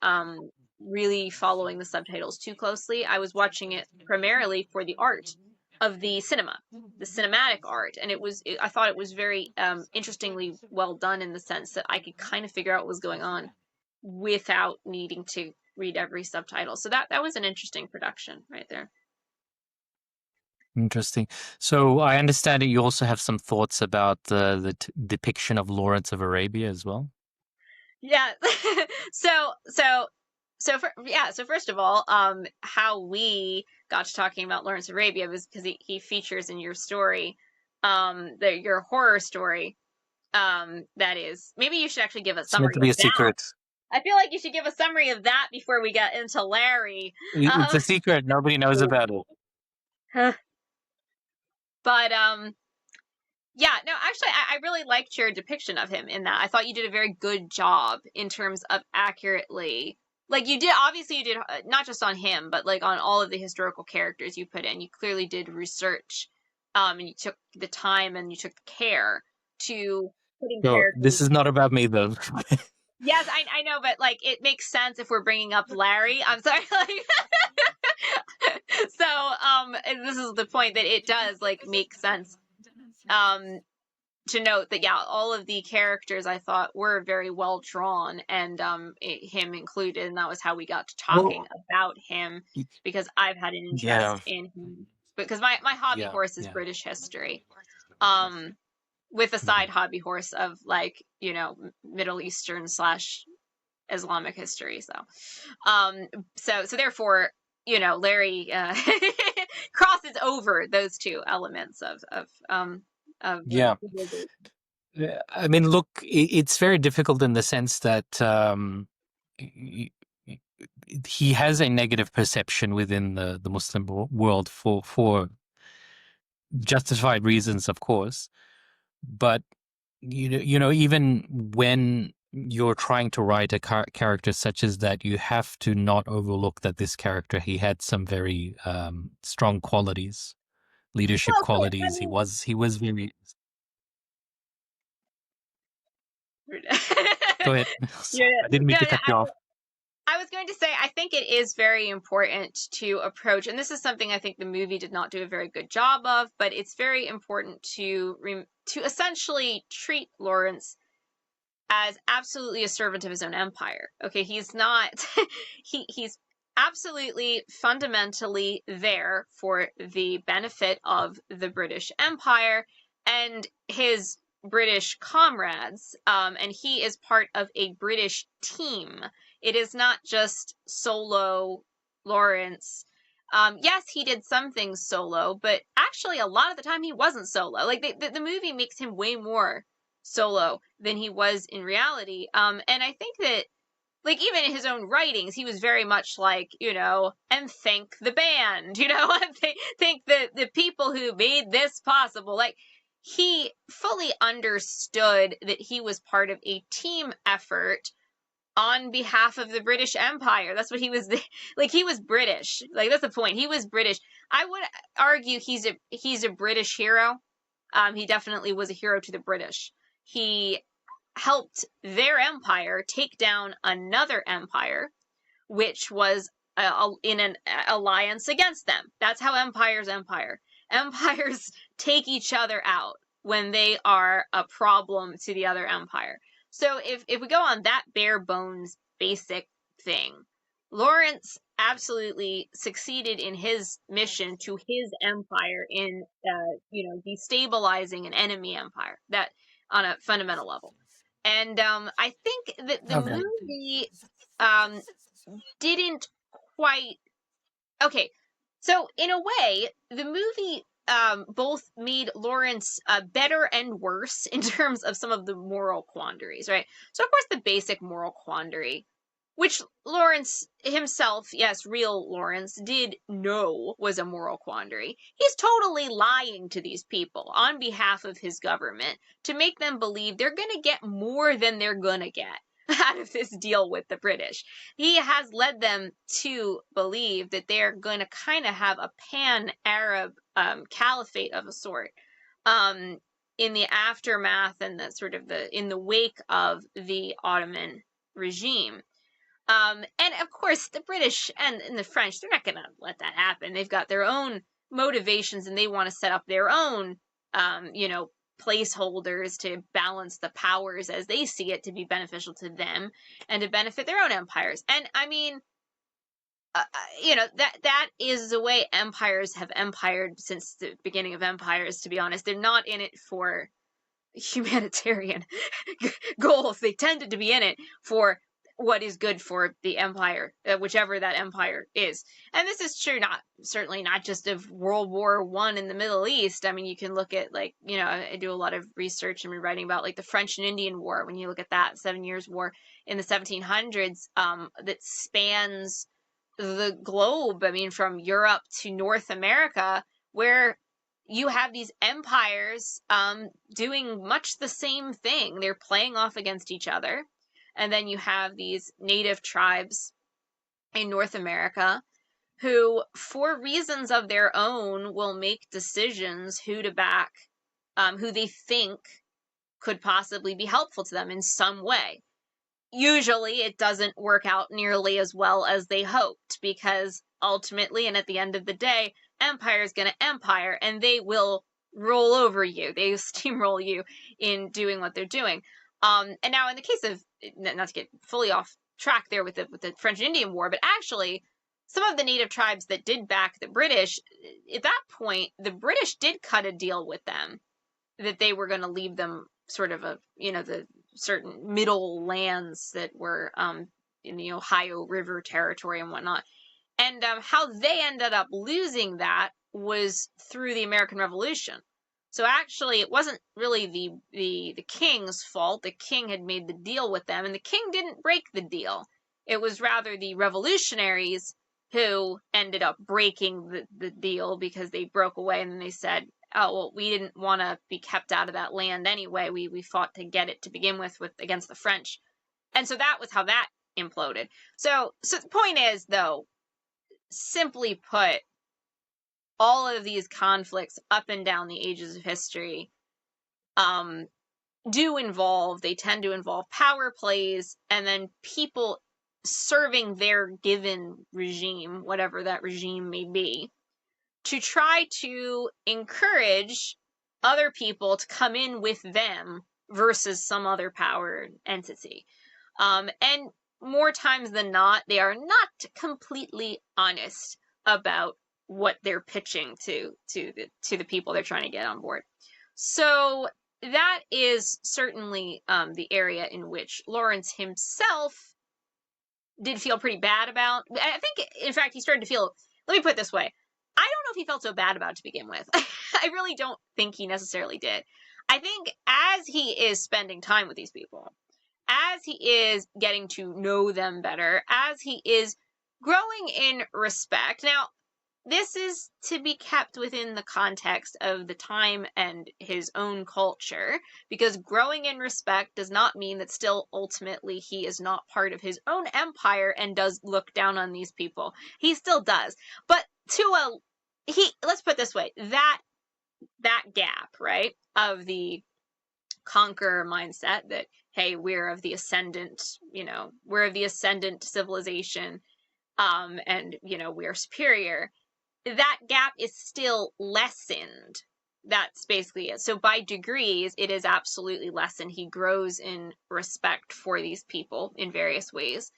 really following the subtitles too closely. I was watching it primarily for the art of the cinema, the cinematic art, and I thought it was very interestingly well done in the sense that I could kind of figure out what was going on without needing to read every subtitle. So that was an interesting production right there. Interesting. So I understand that you also have some thoughts about the depiction of Lawrence of Arabia as well. Yeah. so so so first of all, how we got to talking about Lawrence of Arabia was because he features in your story, your horror story. That is, maybe you should actually give a It's meant to summary be of a that. secret. I feel like you should give a summary of that before we get into Larry. It's Um, a secret. Nobody knows about it. but yeah, no, actually, I really liked your depiction of him in that. I thought you did a very good job in terms of accurately, like you did. Obviously, you did not just on him, but like on all of the historical characters you put in. You clearly did research, and you took the time and you took the care to put in So this characters. is not about me, though. Yes, I know, but like it makes sense if we're bringing up Larry. I'm sorry, like so and this is the point that it does like make sense to note that all of the characters I thought were very well drawn, and him included, and that was how we got to talking Well, about him, because I've had an yeah, interest in him because my hobby yeah, horse is yeah. British history. Um with a Mhm. side hobby horse of like, Middle Eastern slash Islamic history. So therefore, Larry crosses over those two elements of Yeah. the I mean, look, it's very difficult in the sense that y- y- he has a negative perception within the Muslim world for justified reasons, of course. But even when you're trying to write a character such as that, you have to not overlook that this character, he had some very strong qualities, leadership Well, okay, I qualities. He was very. mean, Go ahead. yeah, I didn't no, mean no, to cut you off. I was going to say, I think it is very important to approach, and this is something I think the movie did not do a very good job of, but it's very important to essentially treat Lawrence as absolutely a servant of his own empire. Okay, he's not he's absolutely fundamentally there for the benefit of the British Empire and his British comrades, and he is part of a British team. It is not just solo Lawrence. Yes, he did some things solo, but actually, a lot of the time he wasn't solo. Like the movie makes him way more solo than he was in reality. And I think that, like, even in his own writings, he was very much like, and thank the band, and thank the people who made this possible. Like, he fully understood that he was part of a team effort on behalf of the British Empire. That's what he was like. He was British. Like, that's the point. He was British. I would argue he's a British hero. He definitely was a hero to the British. He helped their empire take down another empire, which was in an alliance against them. That's how empires empire. Empires take each other out when they are a problem to the other empire. So if we go on that bare bones basic thing, Lawrence absolutely succeeded in his mission to his empire in destabilizing an enemy empire, that on a fundamental level. And I think that the Okay. movie um, didn't quite. Okay, so in a way, the movie both made Lawrence better and worse in terms of some of the moral quandaries, right? So, of course, the basic moral quandary, which Lawrence himself, yes, real Lawrence, did know was a moral quandary. He's totally lying to these people on behalf of his government to make them believe they're going to get more than they're going to get out of this deal with the British. He has led them to believe that they're going to kind of have a pan-Arab caliphate of a sort in the aftermath and the sort of in the wake of the Ottoman regime. And of course, the British and the French, they're not going to let that happen. They've got their own motivations and they want to set up their own, placeholders to balance the powers as they see it to be beneficial to them and to benefit their own empires. And I mean, that is the way empires have empired since the beginning of empires, to be honest. They're not in it for humanitarian goals. They tended to be in it for what is good for the empire, whichever that empire is. And this is true, certainly not just of World War I in the Middle East. I mean, you can look at, like, I do a lot of research and writing about, like, the French and Indian War. When you look at that 7 Years' War in the 1700s, that spans the globe. I mean, from Europe to North America, where you have these empires doing much the same thing. They're playing off against each other. And then you have these native tribes in North America who, for reasons of their own, will make decisions who to back, who they think could possibly be helpful to them in some way. usually it doesn't work out nearly as well as they hoped, because ultimately, and at the end of the day, empire is going to empire, and they will roll over you. They steamroll you in doing what they're doing. And now in the case of, not to get fully off track there with the French and Indian War, but actually some of the native tribes that did back the British, at that point, the British did cut a deal with them that they were going to leave them sort of the certain middle lands that were in the Ohio River territory and whatnot. And how they ended up losing that was through the American Revolution. So actually, it wasn't really the king's fault. The king had made the deal with them, and the king didn't break the deal. It was rather the revolutionaries who ended up breaking the deal, because they broke away and then they said, oh, well, we didn't want to be kept out of that land anyway. We fought to get it to begin with against the French. And so that was how that imploded. So the point is, though, simply put, all of these conflicts up and down the ages of history they tend to involve power plays, and then people serving their given regime, whatever that regime may be, to try to encourage other people to come in with them versus some other power entity. And more times than not, they are not completely honest about what they're pitching to the people they're trying to get on board. So that is certainly the area in which Lawrence himself did feel pretty bad about. I think, in fact, he started to feel, let me put it this way, I don't know if he felt so bad about it to begin with. I really don't think he necessarily did. I think as he is spending time with these people, as he is getting to know them better, as he is growing in respect. Now, this is to be kept within the context of the time and his own culture, because growing in respect does not mean that still ultimately he is not part of his own empire and does look down on these people. He still does. But let's put it this way, that gap, right, of the conqueror mindset that, hey, we're of the ascendant civilization, and we're superior, that gap is still lessened. That's basically it. So by degrees, it is absolutely lessened. He grows in respect for these people in various ways,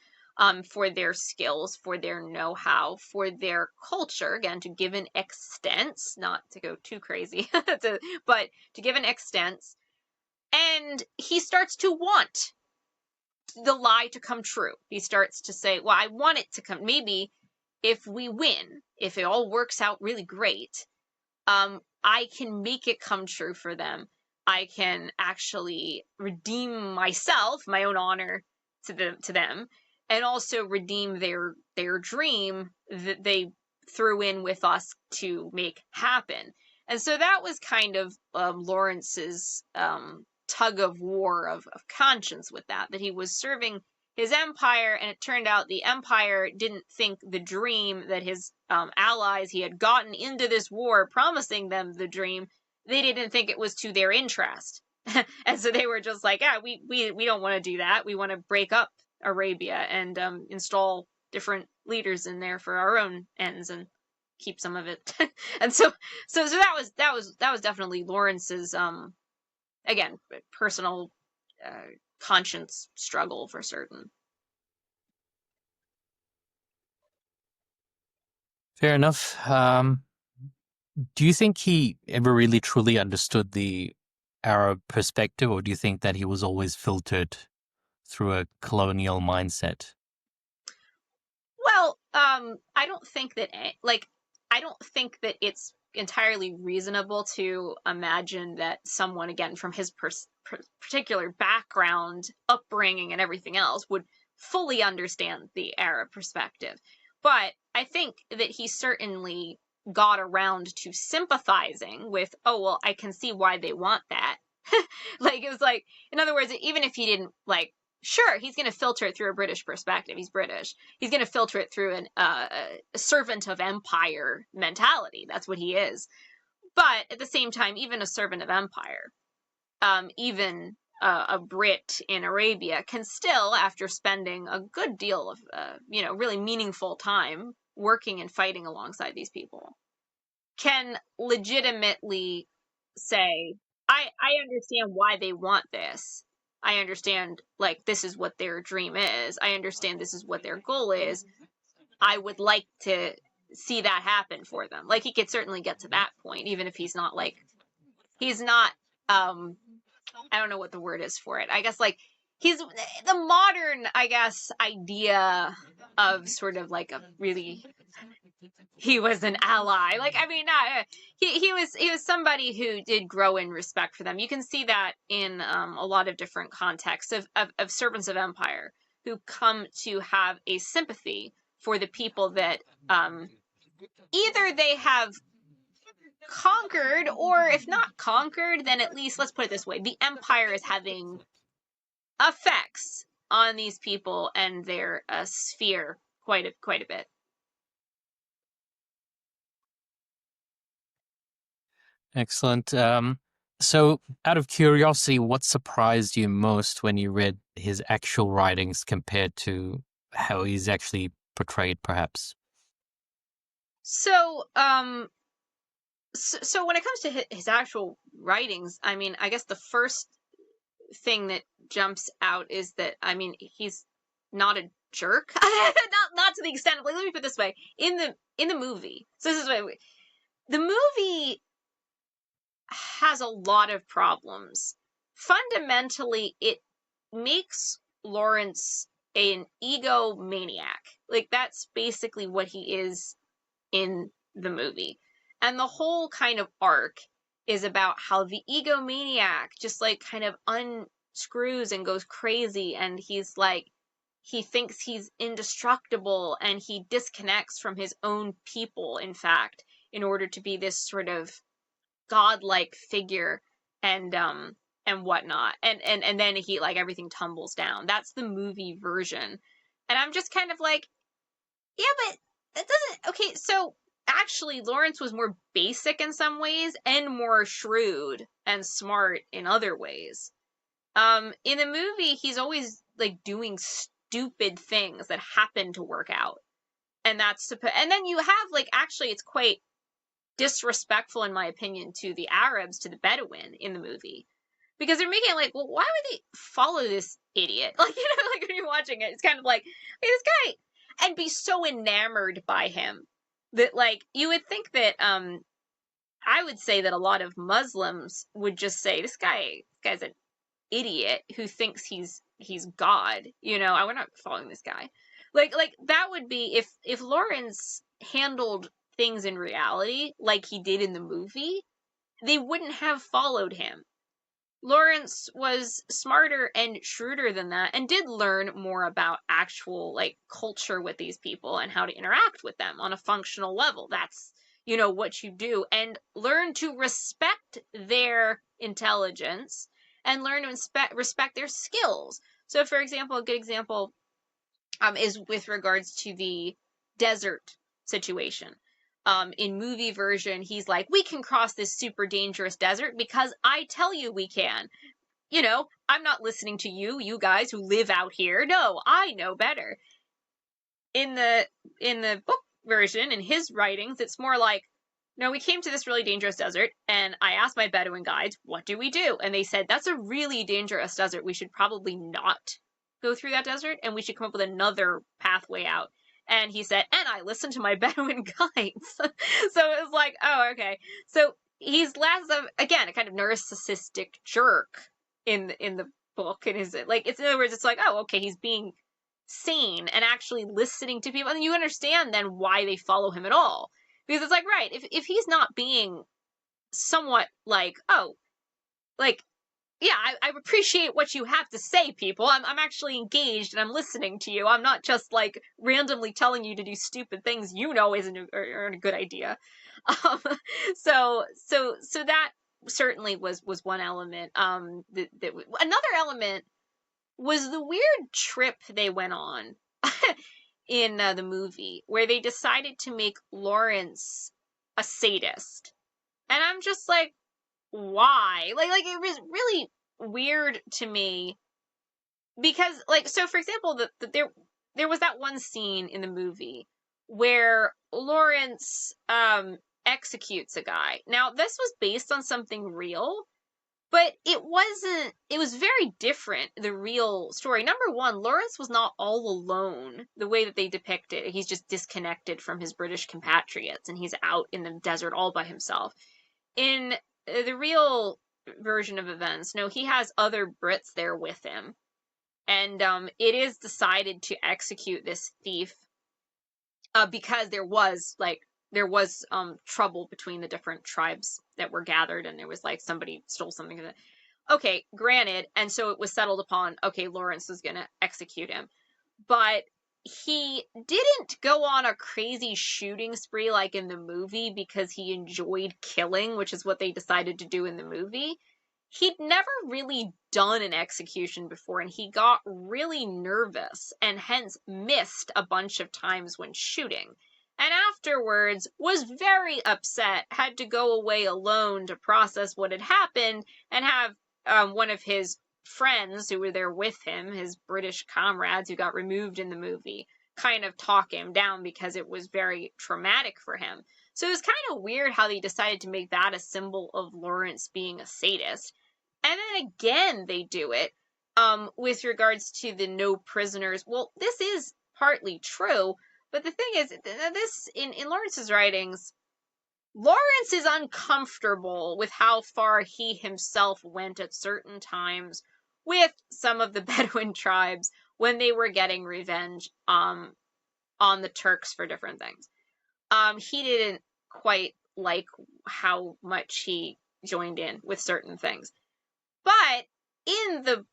for their skills, for their know-how, for their culture, again, to give an extent, not to go too crazy, but to give an extent. And he starts to want the lie to come true. He starts to say, well, I want it to come. Maybe if we win, if it all works out really great, I can make it come true for them. I can actually redeem myself, my own honor to them, and also redeem their dream that they threw in with us to make happen. And so that was kind of Lawrence's tug of war of conscience with that he was serving his empire, and it turned out the empire didn't think the dream that his allies he had gotten into this war promising them the dream, they didn't think it was to their interest. And so they were just like, yeah, we don't want to do that. We want to break up Arabia and install different leaders in there for our own ends and keep some of it. And so that was definitely Lawrence's again, personal conscience struggle for certain. Fair enough. Do you think he ever really truly understood the Arab perspective, or do you think that he was always filtered through a colonial mindset? Well, I don't think that it's entirely reasonable to imagine that someone, again, from his particular background, upbringing, and everything else would fully understand the Arab perspective. But I think that he certainly got around to sympathizing with, oh, well, I can see why they want that. Like, it was like, in other words, even if he didn't, like, sure, he's going to filter it through a British perspective. He's British. He's going to filter it through a servant of empire mentality. That's what he is. But at the same time, even a servant of empire, even a Brit in Arabia can still, after spending a good deal of, really meaningful time working and fighting alongside these people, can legitimately say, I understand why they want this. I understand, like, this is what their dream is. I understand this is what their goal is. I would like to see that happen for them. Like, he could certainly get to that point, even if he's not, I don't know what the word is for it. I guess, like, he's the modern, I guess, idea of sort of like a really, he was an ally. Like, I mean, not, he was somebody who did grow in respect for them. You can see that in a lot of different contexts of servants of empire who come to have a sympathy for the people that either they have conquered, or if not conquered, then at least, let's put it this way, the empire is having effects on these people and their sphere quite a bit. Excellent. So, out of curiosity, what surprised you most when you read his actual writings compared to how he's actually portrayed, perhaps? So, so when it comes to his actual writings, I mean, I guess the first thing that jumps out is that, I mean, he's not a jerk. not to the extent of, like, let me put it this way, in the movie. So this is what the movie has a lot of problems. Fundamentally, it makes Lawrence an egomaniac. Like, that's basically what he is in the movie. And the whole kind of arc is about how the egomaniac just, like, kind of unscrews and goes crazy, and he's like, he thinks he's indestructible, and he disconnects from his own people, in fact, in order to be this sort of godlike figure, and whatnot, and then he, like, everything tumbles down. That's the movie version, and I'm just kind of like, yeah, but that doesn't, okay, so actually Lawrence was more basic in some ways and more shrewd and smart in other ways. In the movie, he's always, like, doing stupid things that happen to work out, and and then you have, like, actually it's quite disrespectful, in my opinion, to the Arabs, to the Bedouin in the movie, because they're making it like, well, why would they follow this idiot? Like, like, when you're watching it, it's kind of like, hey, this guy, and be so enamored by him that, like, you would think that, I would say that a lot of Muslims would just say, this guy's an idiot who thinks he's God. We're not following this guy. Like that would be if Lawrence handled things in reality like he did in the movie, they wouldn't have followed him. Lawrence was smarter and shrewder than that, and did learn more about actual, like, culture with these people and how to interact with them on a functional level. That's, what you do, and learn to respect their intelligence and learn to respect their skills. So, for example, a good example is with regards to the desert situation. In movie version, he's like, we can cross this super dangerous desert because I tell you we can. I'm not listening to you guys who live out here. No, I know better. In the book version, in his writings, it's more like, no, we came to this really dangerous desert, and I asked my Bedouin guides, what do we do? And they said, that's a really dangerous desert. We should probably not go through that desert, and we should come up with another pathway out. And he said, and I listened to my Bedouin guides. So it was like, oh, okay. So he's less of, again, a kind of narcissistic jerk in the book. And is it like, it's, in other words, it's like, oh, okay, he's being sane and actually listening to people. And you understand then why they follow him at all. Because it's like, right, if he's not being somewhat like, oh, like, yeah, I appreciate what you have to say, people. I'm actually engaged and I'm listening to you. I'm not just, like, randomly telling you to do stupid things isn't a good idea. So that certainly was one element. Another element was the weird trip they went on in the movie, where they decided to make Lawrence a sadist. And I'm just like, why? Like it was really weird to me because, like, so for example, there was that one scene in the movie where Lawrence executes a guy. Now, this was based on something real, but it wasn't, it was very different, the real story. Number one, Lawrence was not all alone the way that they depict it. He's just disconnected from his British compatriots and he's out in the desert all by himself. In the real version of events, no, he has other Brits there with him. And it is decided to execute this thief because there was trouble between the different tribes that were gathered, and there was like somebody stole something. Okay, granted, and so it was settled upon, okay, Lawrence was going to execute him. But he didn't go on a crazy shooting spree like in the movie because he enjoyed killing, which is what they decided to do in the movie. He'd never really done an execution before, and he got really nervous and hence missed a bunch of times when shooting. And afterwards was very upset, had to go away alone to process what had happened, and have one of his friends who were there with him, his British comrades who got removed in the movie, kind of talk him down because it was very traumatic for him. So it was kind of weird how they decided to make that a symbol of Lawrence being a sadist. And then again, they do it with regards to the no prisoners. Well, this is partly true, but the thing is, this in Lawrence's writings, Lawrence is uncomfortable with how far he himself went at certain times with some of the Bedouin tribes when they were getting revenge on the Turks for different things. He didn't quite like how much he joined in with certain things. But in the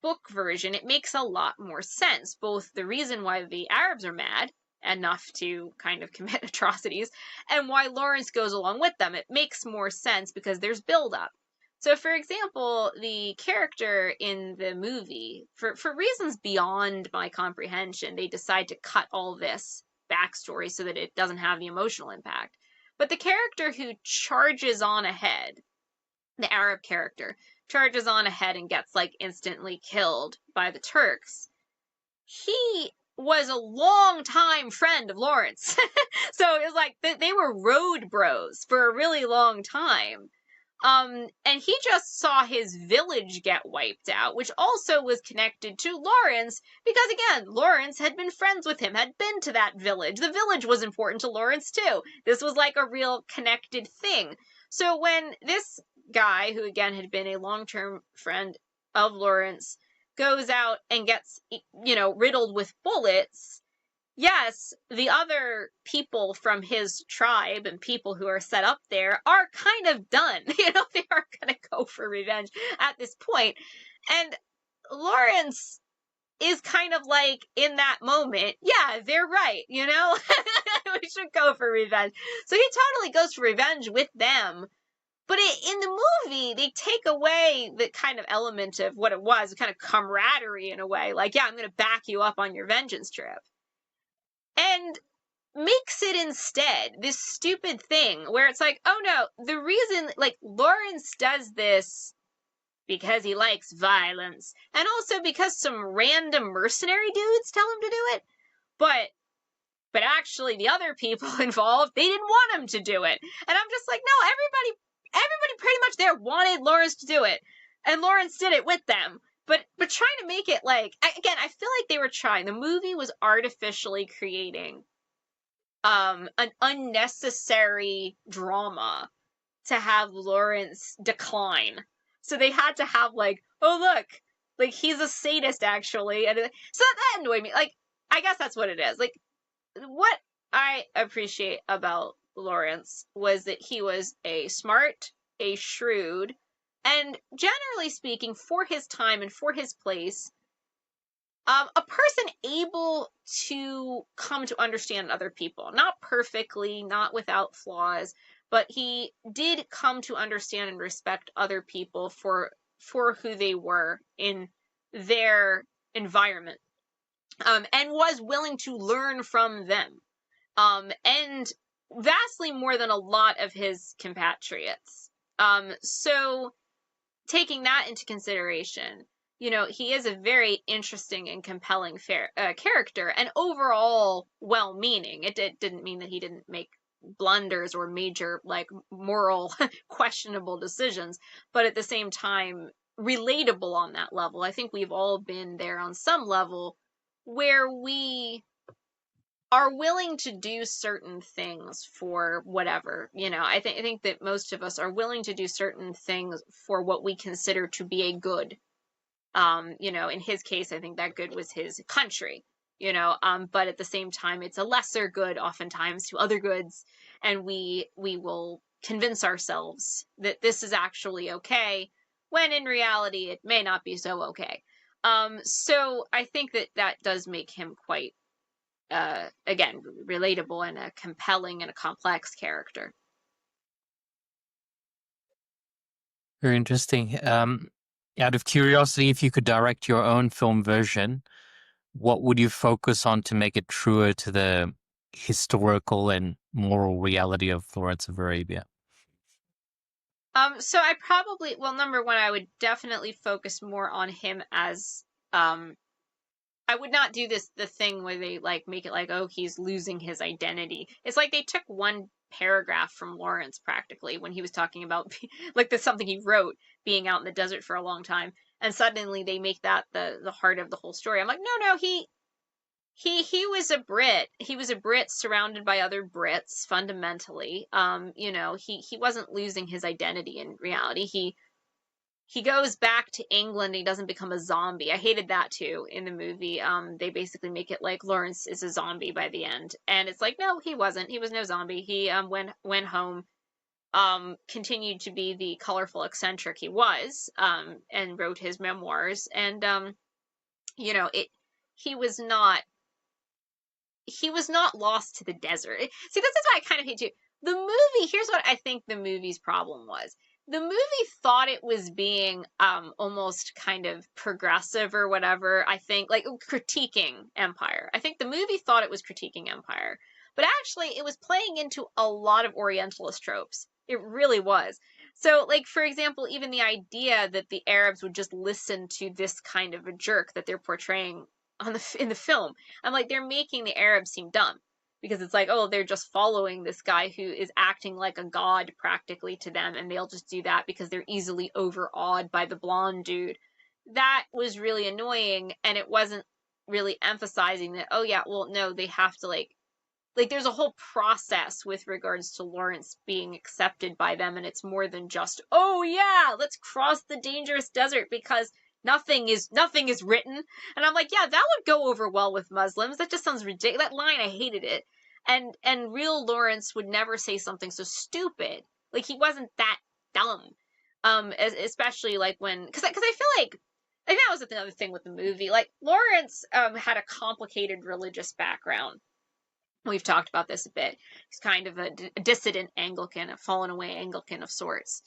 book version, it makes a lot more sense. Both the reason why the Arabs are mad enough to kind of commit atrocities and why Lawrence goes along with them. It makes more sense because there's buildup. So, for example, the character in the movie, for reasons beyond my comprehension, they decide to cut all this backstory so that it doesn't have the emotional impact. But the character who charges on ahead, the Arab character, charges on ahead and gets like instantly killed by the Turks. He was a long-time friend of Lawrence. So it was like they were road bros for a really long time. And he just saw his village get wiped out, which also was connected to Lawrence, because again, Lawrence had been friends with him, had been to that village. The village was important to Lawrence too. This was like a real connected thing. So when this guy, who again had been a long-term friend of Lawrence, goes out and gets, riddled with bullets, yes, the other people from his tribe and people who are set up there are kind of done. They are going to go for revenge at this point. And Lawrence is kind of like, in that moment, yeah, they're right, we should go for revenge. So he totally goes for revenge with them. But in the movie, they take away the kind of element of what it was, kind of camaraderie in a way. Like, yeah, I'm going to back you up on your vengeance trip. And makes it instead this stupid thing where it's like, oh no, the reason, like, Lawrence does this because he likes violence, and also because some random mercenary dudes tell him to do it. But actually the other people involved, they didn't want him to do it. And I'm just like, no, everybody pretty much there wanted Lawrence to do it, and Lawrence did it with them. But trying to make it like, again, I feel like they were trying. The movie was artificially creating an unnecessary drama to have Lawrence decline. So they had to have like, oh look, like he's a sadist actually, and so that annoyed me. Like, I guess that's what it is. Like, what I appreciate about Lawrence was that he was a smart, a shrewd, and generally speaking, for his time and for his place, a person able to come to understand other people. Not perfectly, not without flaws, but he did come to understand and respect other people for who they were in their environment, and was willing to learn from them, and vastly more than a lot of his compatriots. So taking that into consideration, he is a very interesting and compelling character, and overall well-meaning. It didn't mean that he didn't make blunders or major, like, moral questionable decisions, but at the same time relatable on that level. I think we've all been there on some level where we are willing to do certain things for whatever. I think that most of us are willing to do certain things for what we consider to be a good. In his case, I think that good was his country. But at the same time, it's a lesser good oftentimes to other goods, and we will convince ourselves that this is actually okay, when in reality it may not be so okay. So I think that does make him quite, again, relatable and a compelling and a complex character. Very interesting. Out of curiosity, if you could direct your own film version, what would you focus on to make it truer to the historical and moral reality of Lawrence of Arabia? So I probably, well, number one, I would definitely focus more on him as, I would not do the thing where they, like, make it like, oh, he's losing his identity. It's like they took one paragraph from Lawrence practically when he was talking about, like, that's something he wrote, being out in the desert for a long time, and suddenly they make that the heart of the whole story. I'm like, no, he was a Brit. He was a Brit surrounded by other Brits, fundamentally. He wasn't losing his identity in reality. He goes back to England. He doesn't become a zombie. I hated that too in the movie. They basically make it like Lawrence is a zombie by the end, and it's like, no, he wasn't. He was no zombie. He went home, continued to be the colorful eccentric he was, and wrote his memoirs. And it he was not lost to the desert. See, this is what I kind of hate too. The movie, here's what I think the movie's problem was. The movie thought it was being almost kind of progressive or whatever, I think, like critiquing empire. I think the movie thought it was critiquing empire, but actually it was playing into a lot of Orientalist tropes. It really was. So, like, for example, even the idea that the Arabs would just listen to this kind of a jerk that they're portraying in the film. I'm like, they're making the Arabs seem dumb, because it's like, oh, they're just following this guy who is acting like a god practically to them, and they'll just do that because they're easily overawed by the blonde dude. That was really annoying, and it wasn't really emphasizing that, oh yeah, well, no, they have to, like there's a whole process with regards to Lawrence being accepted by them, and it's more than just, oh yeah, let's cross the dangerous desert because nothing is written. And I'm like, yeah, that would go over well with Muslims. That just sounds ridiculous. That line, I hated it. And real Lawrence would never say something so stupid. Like, he wasn't that dumb. Especially like when, because I feel like, I think that was another thing with the movie. Like, Lawrence had a complicated religious background. We've talked about this a bit. He's kind of a dissident Anglican, a fallen away Anglican of sorts.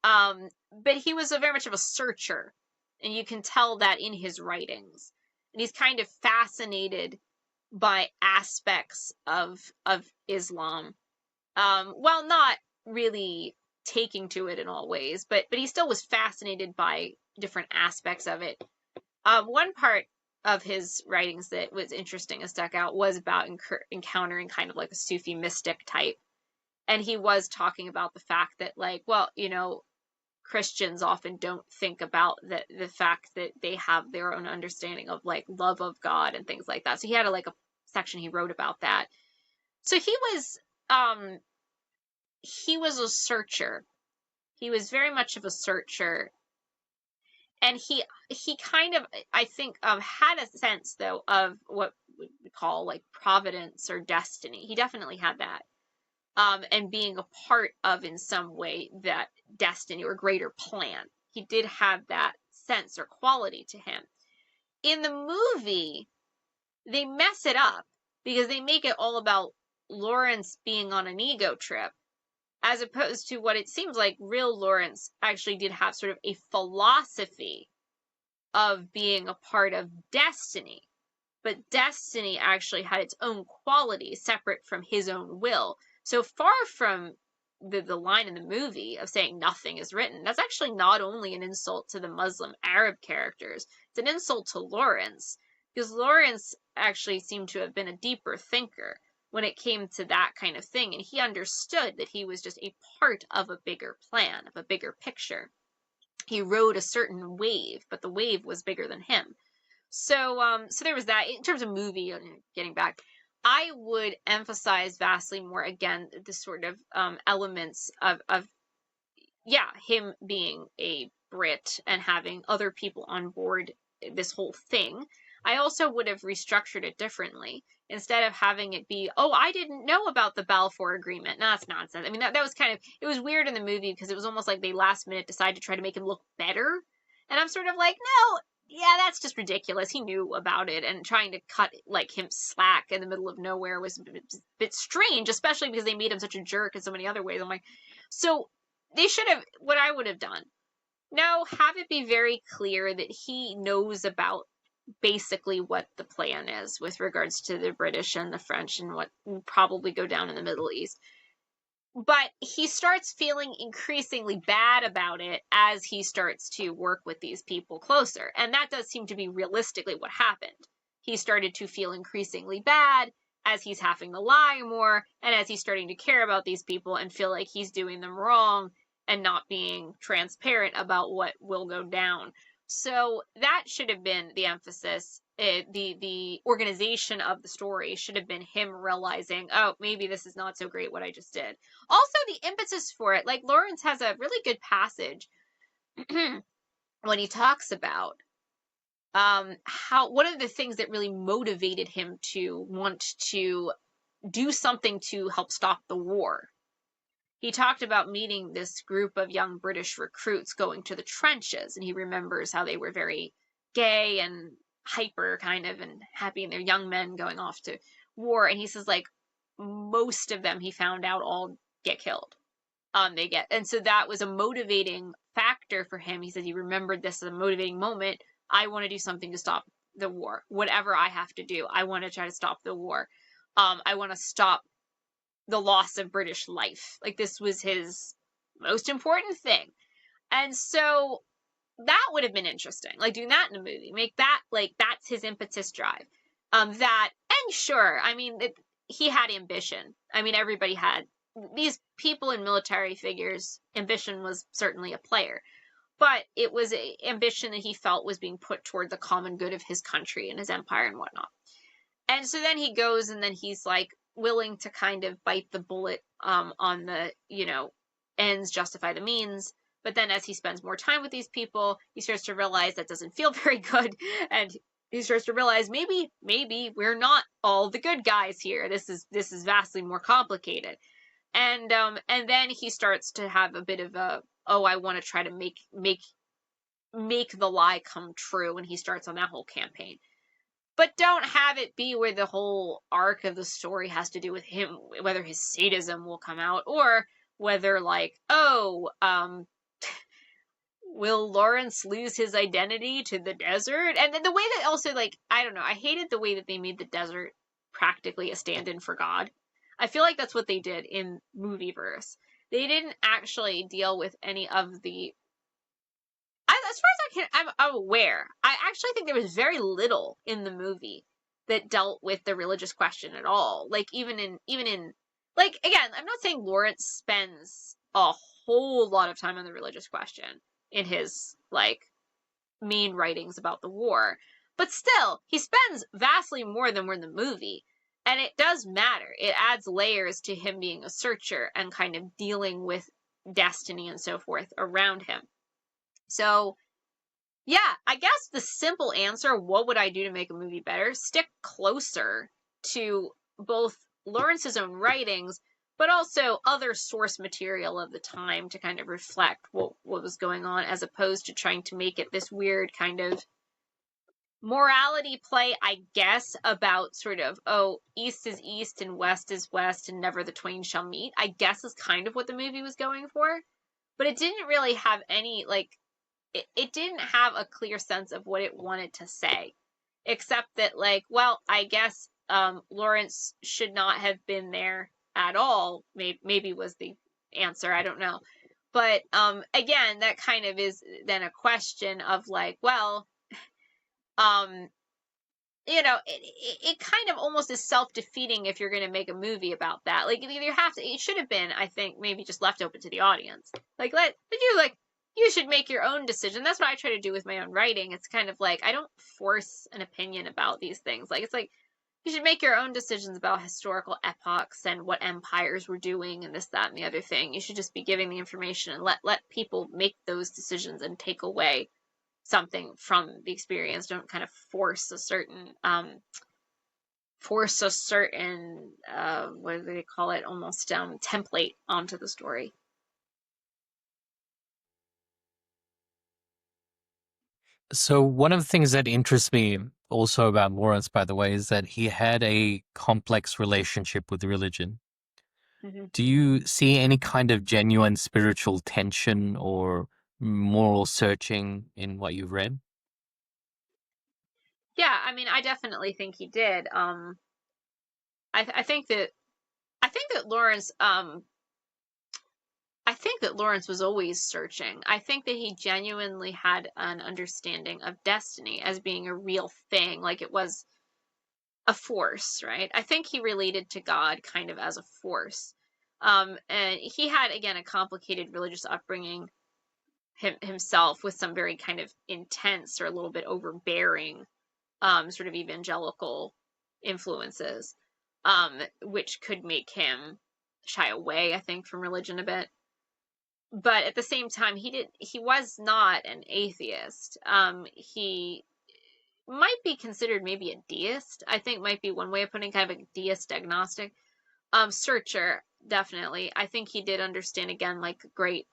But he was very much of a searcher, and you can tell that in his writings. And he's kind of fascinated by aspects of Islam, while not really taking to it in all ways. But he still was fascinated by different aspects of it. One part of his writings that was interesting and stuck out was about encountering kind of like a Sufi mystic type. And he was talking about the fact that, like, well, Christians often don't think about the fact that they have their own understanding of, like, love of God and things like that. So he had a section he wrote about that. So he was a searcher. He was very much of a searcher. And he kind of, I think, had a sense, though, of what we call, like, providence or destiny. He definitely had that. And being a part of, in some way, that destiny or greater plan. He did have that sense or quality to him. In the movie, they mess it up because they make it all about Lawrence being on an ego trip, as opposed to what it seems like real Lawrence actually did have sort of a philosophy of being a part of destiny. But destiny actually had its own quality separate from his own will. So far from the line in the movie of saying nothing is written, that's actually not only an insult to the Muslim Arab characters, it's an insult to Lawrence, because Lawrence actually seemed to have been a deeper thinker when it came to that kind of thing, and he understood that he was just a part of a bigger plan, of a bigger picture. He rode a certain wave, but the wave was bigger than him. So there was that. In terms of movie, getting back, I would emphasize vastly more, again, the sort of elements of yeah, him being a Brit and having other people on board this whole thing. I also would have restructured it differently. Instead of having it be, oh, I didn't know about the Balfour Agreement. No, that's nonsense. I mean, that was kind of, it was weird in the movie because it was almost like they last minute decided to try to make him look better. And I'm sort of like, no, yeah, that's just ridiculous. He knew about it, and trying to cut like him slack in the middle of nowhere was a bit strange, especially because they made him such a jerk in so many other ways. I'm like, so they should have, what I would have done, no, have it be very clear that he knows about basically what the plan is with regards to the British and the French and what will probably go down in the Middle East. But he starts feeling increasingly bad about it as he starts to work with these people closer. And that does seem to be realistically what happened. He started to feel increasingly bad as he's having to lie more, and as he's starting to care about these people and feel like he's doing them wrong and not being transparent about what will go down. So that should have been the emphasis. The organization of the story should have been him realizing, oh, maybe this is not so great what I just did. Also, the impetus for it, like Lawrence has a really good passage when he talks about how one of the things that really motivated him to want to do something to help stop the war. He talked about meeting this group of young British recruits going to the trenches, and he remembers how they were very gay and hyper kind of and happy, and they're young men going off to war. And he says, like, most of them he found out all get killed. And so that was a motivating factor for him. He says he remembered this as a motivating moment. I want to do something to stop the war. Whatever I have to do, I want to try to stop the war. I want to stop the loss of British life. Like, this was his most important thing. And so that would have been interesting. Like, doing that in a movie. Make that, like, that's his impetus drive. And sure, I mean, he had ambition. I mean, everybody had. These people in military figures, ambition was certainly a player. But it was an ambition that he felt was being put toward the common good of his country and his empire and whatnot. And so then he goes, and then he's like willing to kind of bite the bullet on the, ends justify the means. But then as he spends more time with these people, he starts to realize that doesn't feel very good. And he starts to realize maybe we're not all the good guys here. This is vastly more complicated. And then he starts to have a bit of a, oh, I want to try to make the lie come true. And he starts on that whole campaign. But don't have it be where the whole arc of the story has to do with him, whether his sadism will come out, or whether, like, will Lawrence lose his identity to the desert? And then the way that also, like, I don't know, I hated the way that they made the desert practically a stand-in for God. I feel like that's what they did in Movieverse. They didn't actually deal with any of the... As far as I'm aware, I actually think there was very little in the movie that dealt with the religious question at all. Like, even in, like, again, I'm not saying Lawrence spends a whole lot of time on the religious question in his, like, main writings about the war. But still, he spends vastly more than we're in the movie. And it does matter. It adds layers to him being a searcher and kind of dealing with destiny and so forth around him. So, yeah, I guess the simple answer, what would I do to make a movie better? Stick closer to both Lawrence's own writings, but also other source material of the time to kind of reflect what was going on, as opposed to trying to make it this weird kind of morality play, I guess, about sort of, oh, east is east and west is west and never the twain shall meet, I guess is kind of what the movie was going for. But it didn't really have any, like, it didn't have a clear sense of what it wanted to say, except that, like, well, I guess Lawrence should not have been there at all, maybe was the answer. I don't know. But again, that kind of is then a question of like, well, it kind of almost is self-defeating if you're going to make a movie about that. Like, you have to, it should have been, I think, maybe just left open to the audience. Like, you should make your own decision. That's what I try to do with my own writing. It's kind of like, I don't force an opinion about these things. Like, it's like, you should make your own decisions about historical epochs and what empires were doing and this, that, and the other thing. You should just be giving the information and let people make those decisions and take away something from the experience. Don't kind of force a certain what do they call it, almost template onto the story. So one of the things that interests me also about Lawrence, by the way, is that he had a complex relationship with religion. Mm-hmm. Do you see any kind of genuine spiritual tension or moral searching in what you've read? Yeah, I mean, I definitely think he did. I think that Lawrence I think that Lawrence was always searching. I think that he genuinely had an understanding of destiny as being a real thing, like it was a force, right? I think he related to God kind of as a force. And he had, again, a complicated religious upbringing himself, with some very kind of intense or a little bit overbearing sort of evangelical influences, which could make him shy away, I think, from religion a bit. But at the same time, he was not an atheist. He might be considered maybe a deist. I think might be one way of putting, kind of a deist agnostic. Searcher, definitely. I think he did understand, again, like a great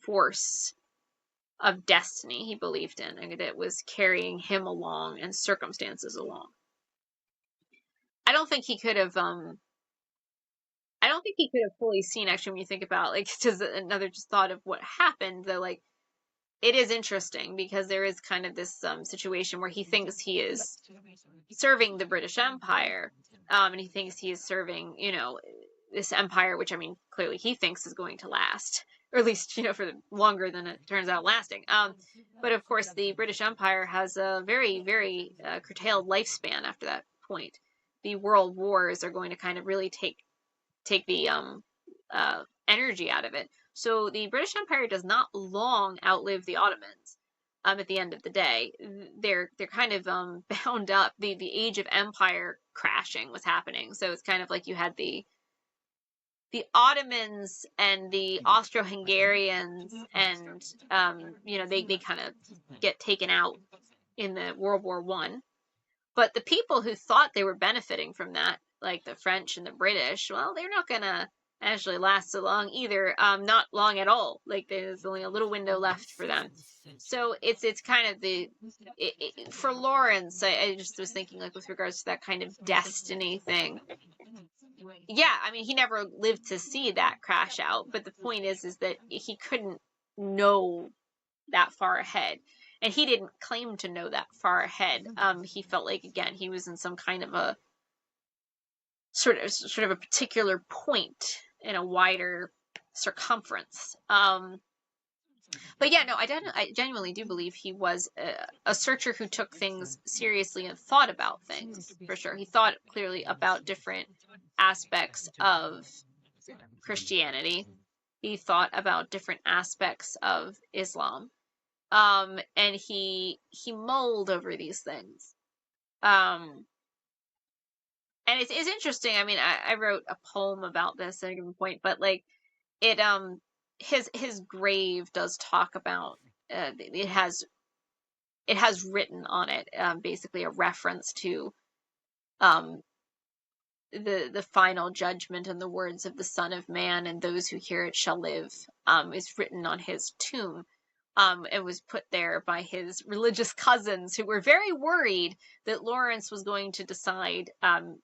force of destiny he believed in, and that was carrying him along and circumstances along. I don't think he could have fully seen, actually, when you think about, like, just another just thought of what happened, though, like, it is interesting because there is kind of this situation where he thinks he is serving the British Empire, and he thinks he is serving, this empire, which, I mean, clearly he thinks is going to last, or at least, for longer than it turns out lasting. But of course, the British Empire has a very, very curtailed lifespan after that point. The world wars are going to kind of really take the energy out of it. So the British Empire does not long outlive the Ottomans. At the end of the day, they're kind of bound up. The age of empire crashing was happening. So it's kind of like you had the Ottomans and the Austro-Hungarians, and they kind of get taken out in the World War One. But the people who thought they were benefiting from that, like the French and the British, well, they're not gonna actually last so long either. Not long at all. Like, there's only a little window left for them. So it's kind of for Lawrence. I just was thinking, like, with regards to that kind of destiny thing. Yeah, I mean, he never lived to see that crash out. But the point is that he couldn't know that far ahead. And he didn't claim to know that far ahead. He felt like, again, he was in some kind of a sort of a particular point in a wider circumference. But yeah, no, I genuinely do believe he was a searcher who took things seriously and thought about things, for sure. He thought clearly about different aspects of Christianity. He thought about different aspects of Islam. And he mulled over these things. And it's interesting. I mean, I wrote a poem about this at a given point, but like it, his grave does talk about, it has written on it, basically a reference to, the final judgment and the words of the Son of Man, and those who hear it shall live, is written on his tomb. It was put there by his religious cousins, who were very worried that Lawrence was going to decide,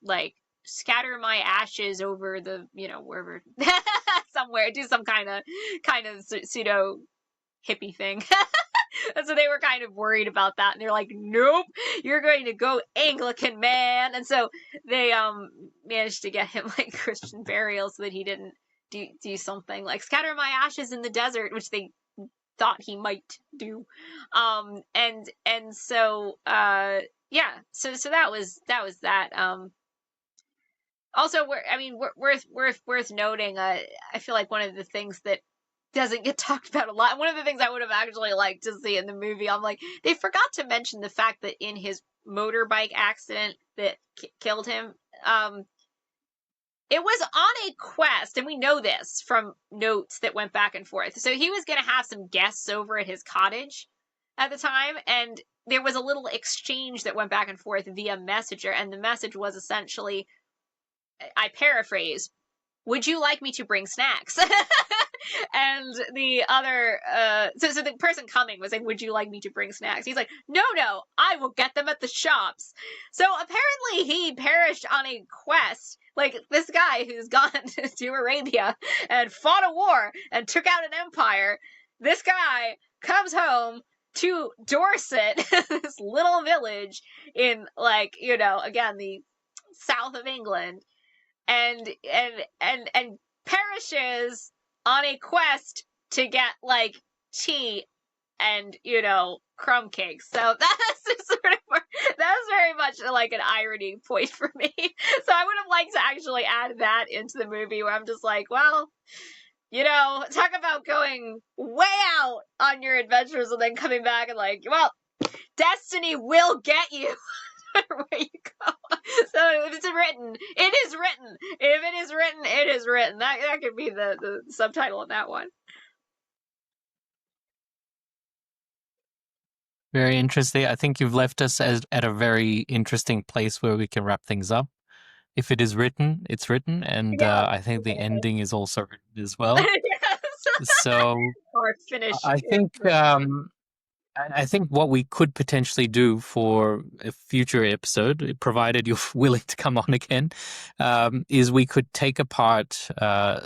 like, scatter my ashes over the, wherever, somewhere, do some kind of pseudo hippie thing. And so they were kind of worried about that, and they're like, nope, you're going to go Anglican, man. And so they managed to get him like Christian burial so that he didn't do something like scatter my ashes in the desert, which they thought he might do. And so yeah, so that was that. Also, worth noting. I feel like one of the things that doesn't get talked about a lot. One of the things I would have actually liked to see in the movie, I'm like, they forgot to mention the fact that in his motorbike accident that killed him, it was on a quest, and we know this from notes that went back and forth. So he was going to have some guests over at his cottage at the time, and there was a little exchange that went back and forth via messenger, and the message was essentially, I paraphrase, would you like me to bring snacks? And the other, so the person coming was saying, would you like me to bring snacks? He's like, no, I will get them at the shops. So apparently he perished on a quest. Like, this guy who's gone to Arabia and fought a war and took out an empire, this guy comes home to Dorset, this little village in, like, again, the south of England, and perishes on a quest to get like tea and crumb cakes. So that's sort of that's very much like an irony point for me. So I would have liked to actually add that into the movie, where I'm just like, well, talk about going way out on your adventures and then coming back and like, well, destiny will get you. Where you go. So if it's written, it is written. If it is written, it is written. That could be the subtitle on that one. Very interesting. I think you've left us at a very interesting place where we can wrap things up. If it is written, it's written, and Yeah. I think the ending is also written as well. Yes. So Or finish. I think I think what we could potentially do for a future episode, provided you're willing to come on again, is we could take apart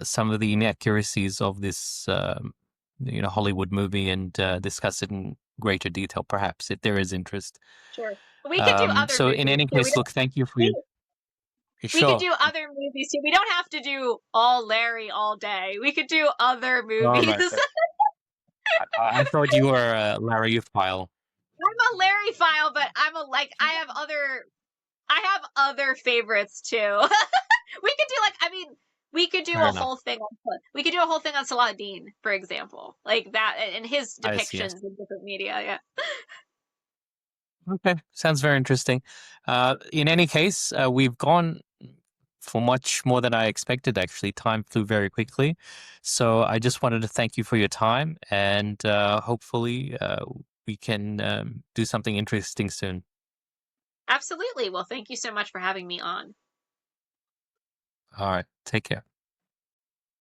some of the inaccuracies of this Hollywood movie and discuss it in greater detail, perhaps, if there is interest. Sure. We could do other So movies in any too. case, look, thank you for your We could sure. do other movies too. We don't have to do all Larry all day. We could do other All movies. right. I thought you were a Larry-ophile. I'm a Larry file, but I have other favorites too. We could do we could do Fair a enough. whole thing on Saladin, for example, like that, and his I see, yes. depictions in different media. Yeah. Okay, sounds very interesting. In any case, we've gone for much more than I expected, actually. Time flew very quickly. So I just wanted to thank you for your time, and hopefully we can do something interesting soon. Absolutely. Well, thank you so much for having me on. All right, take care.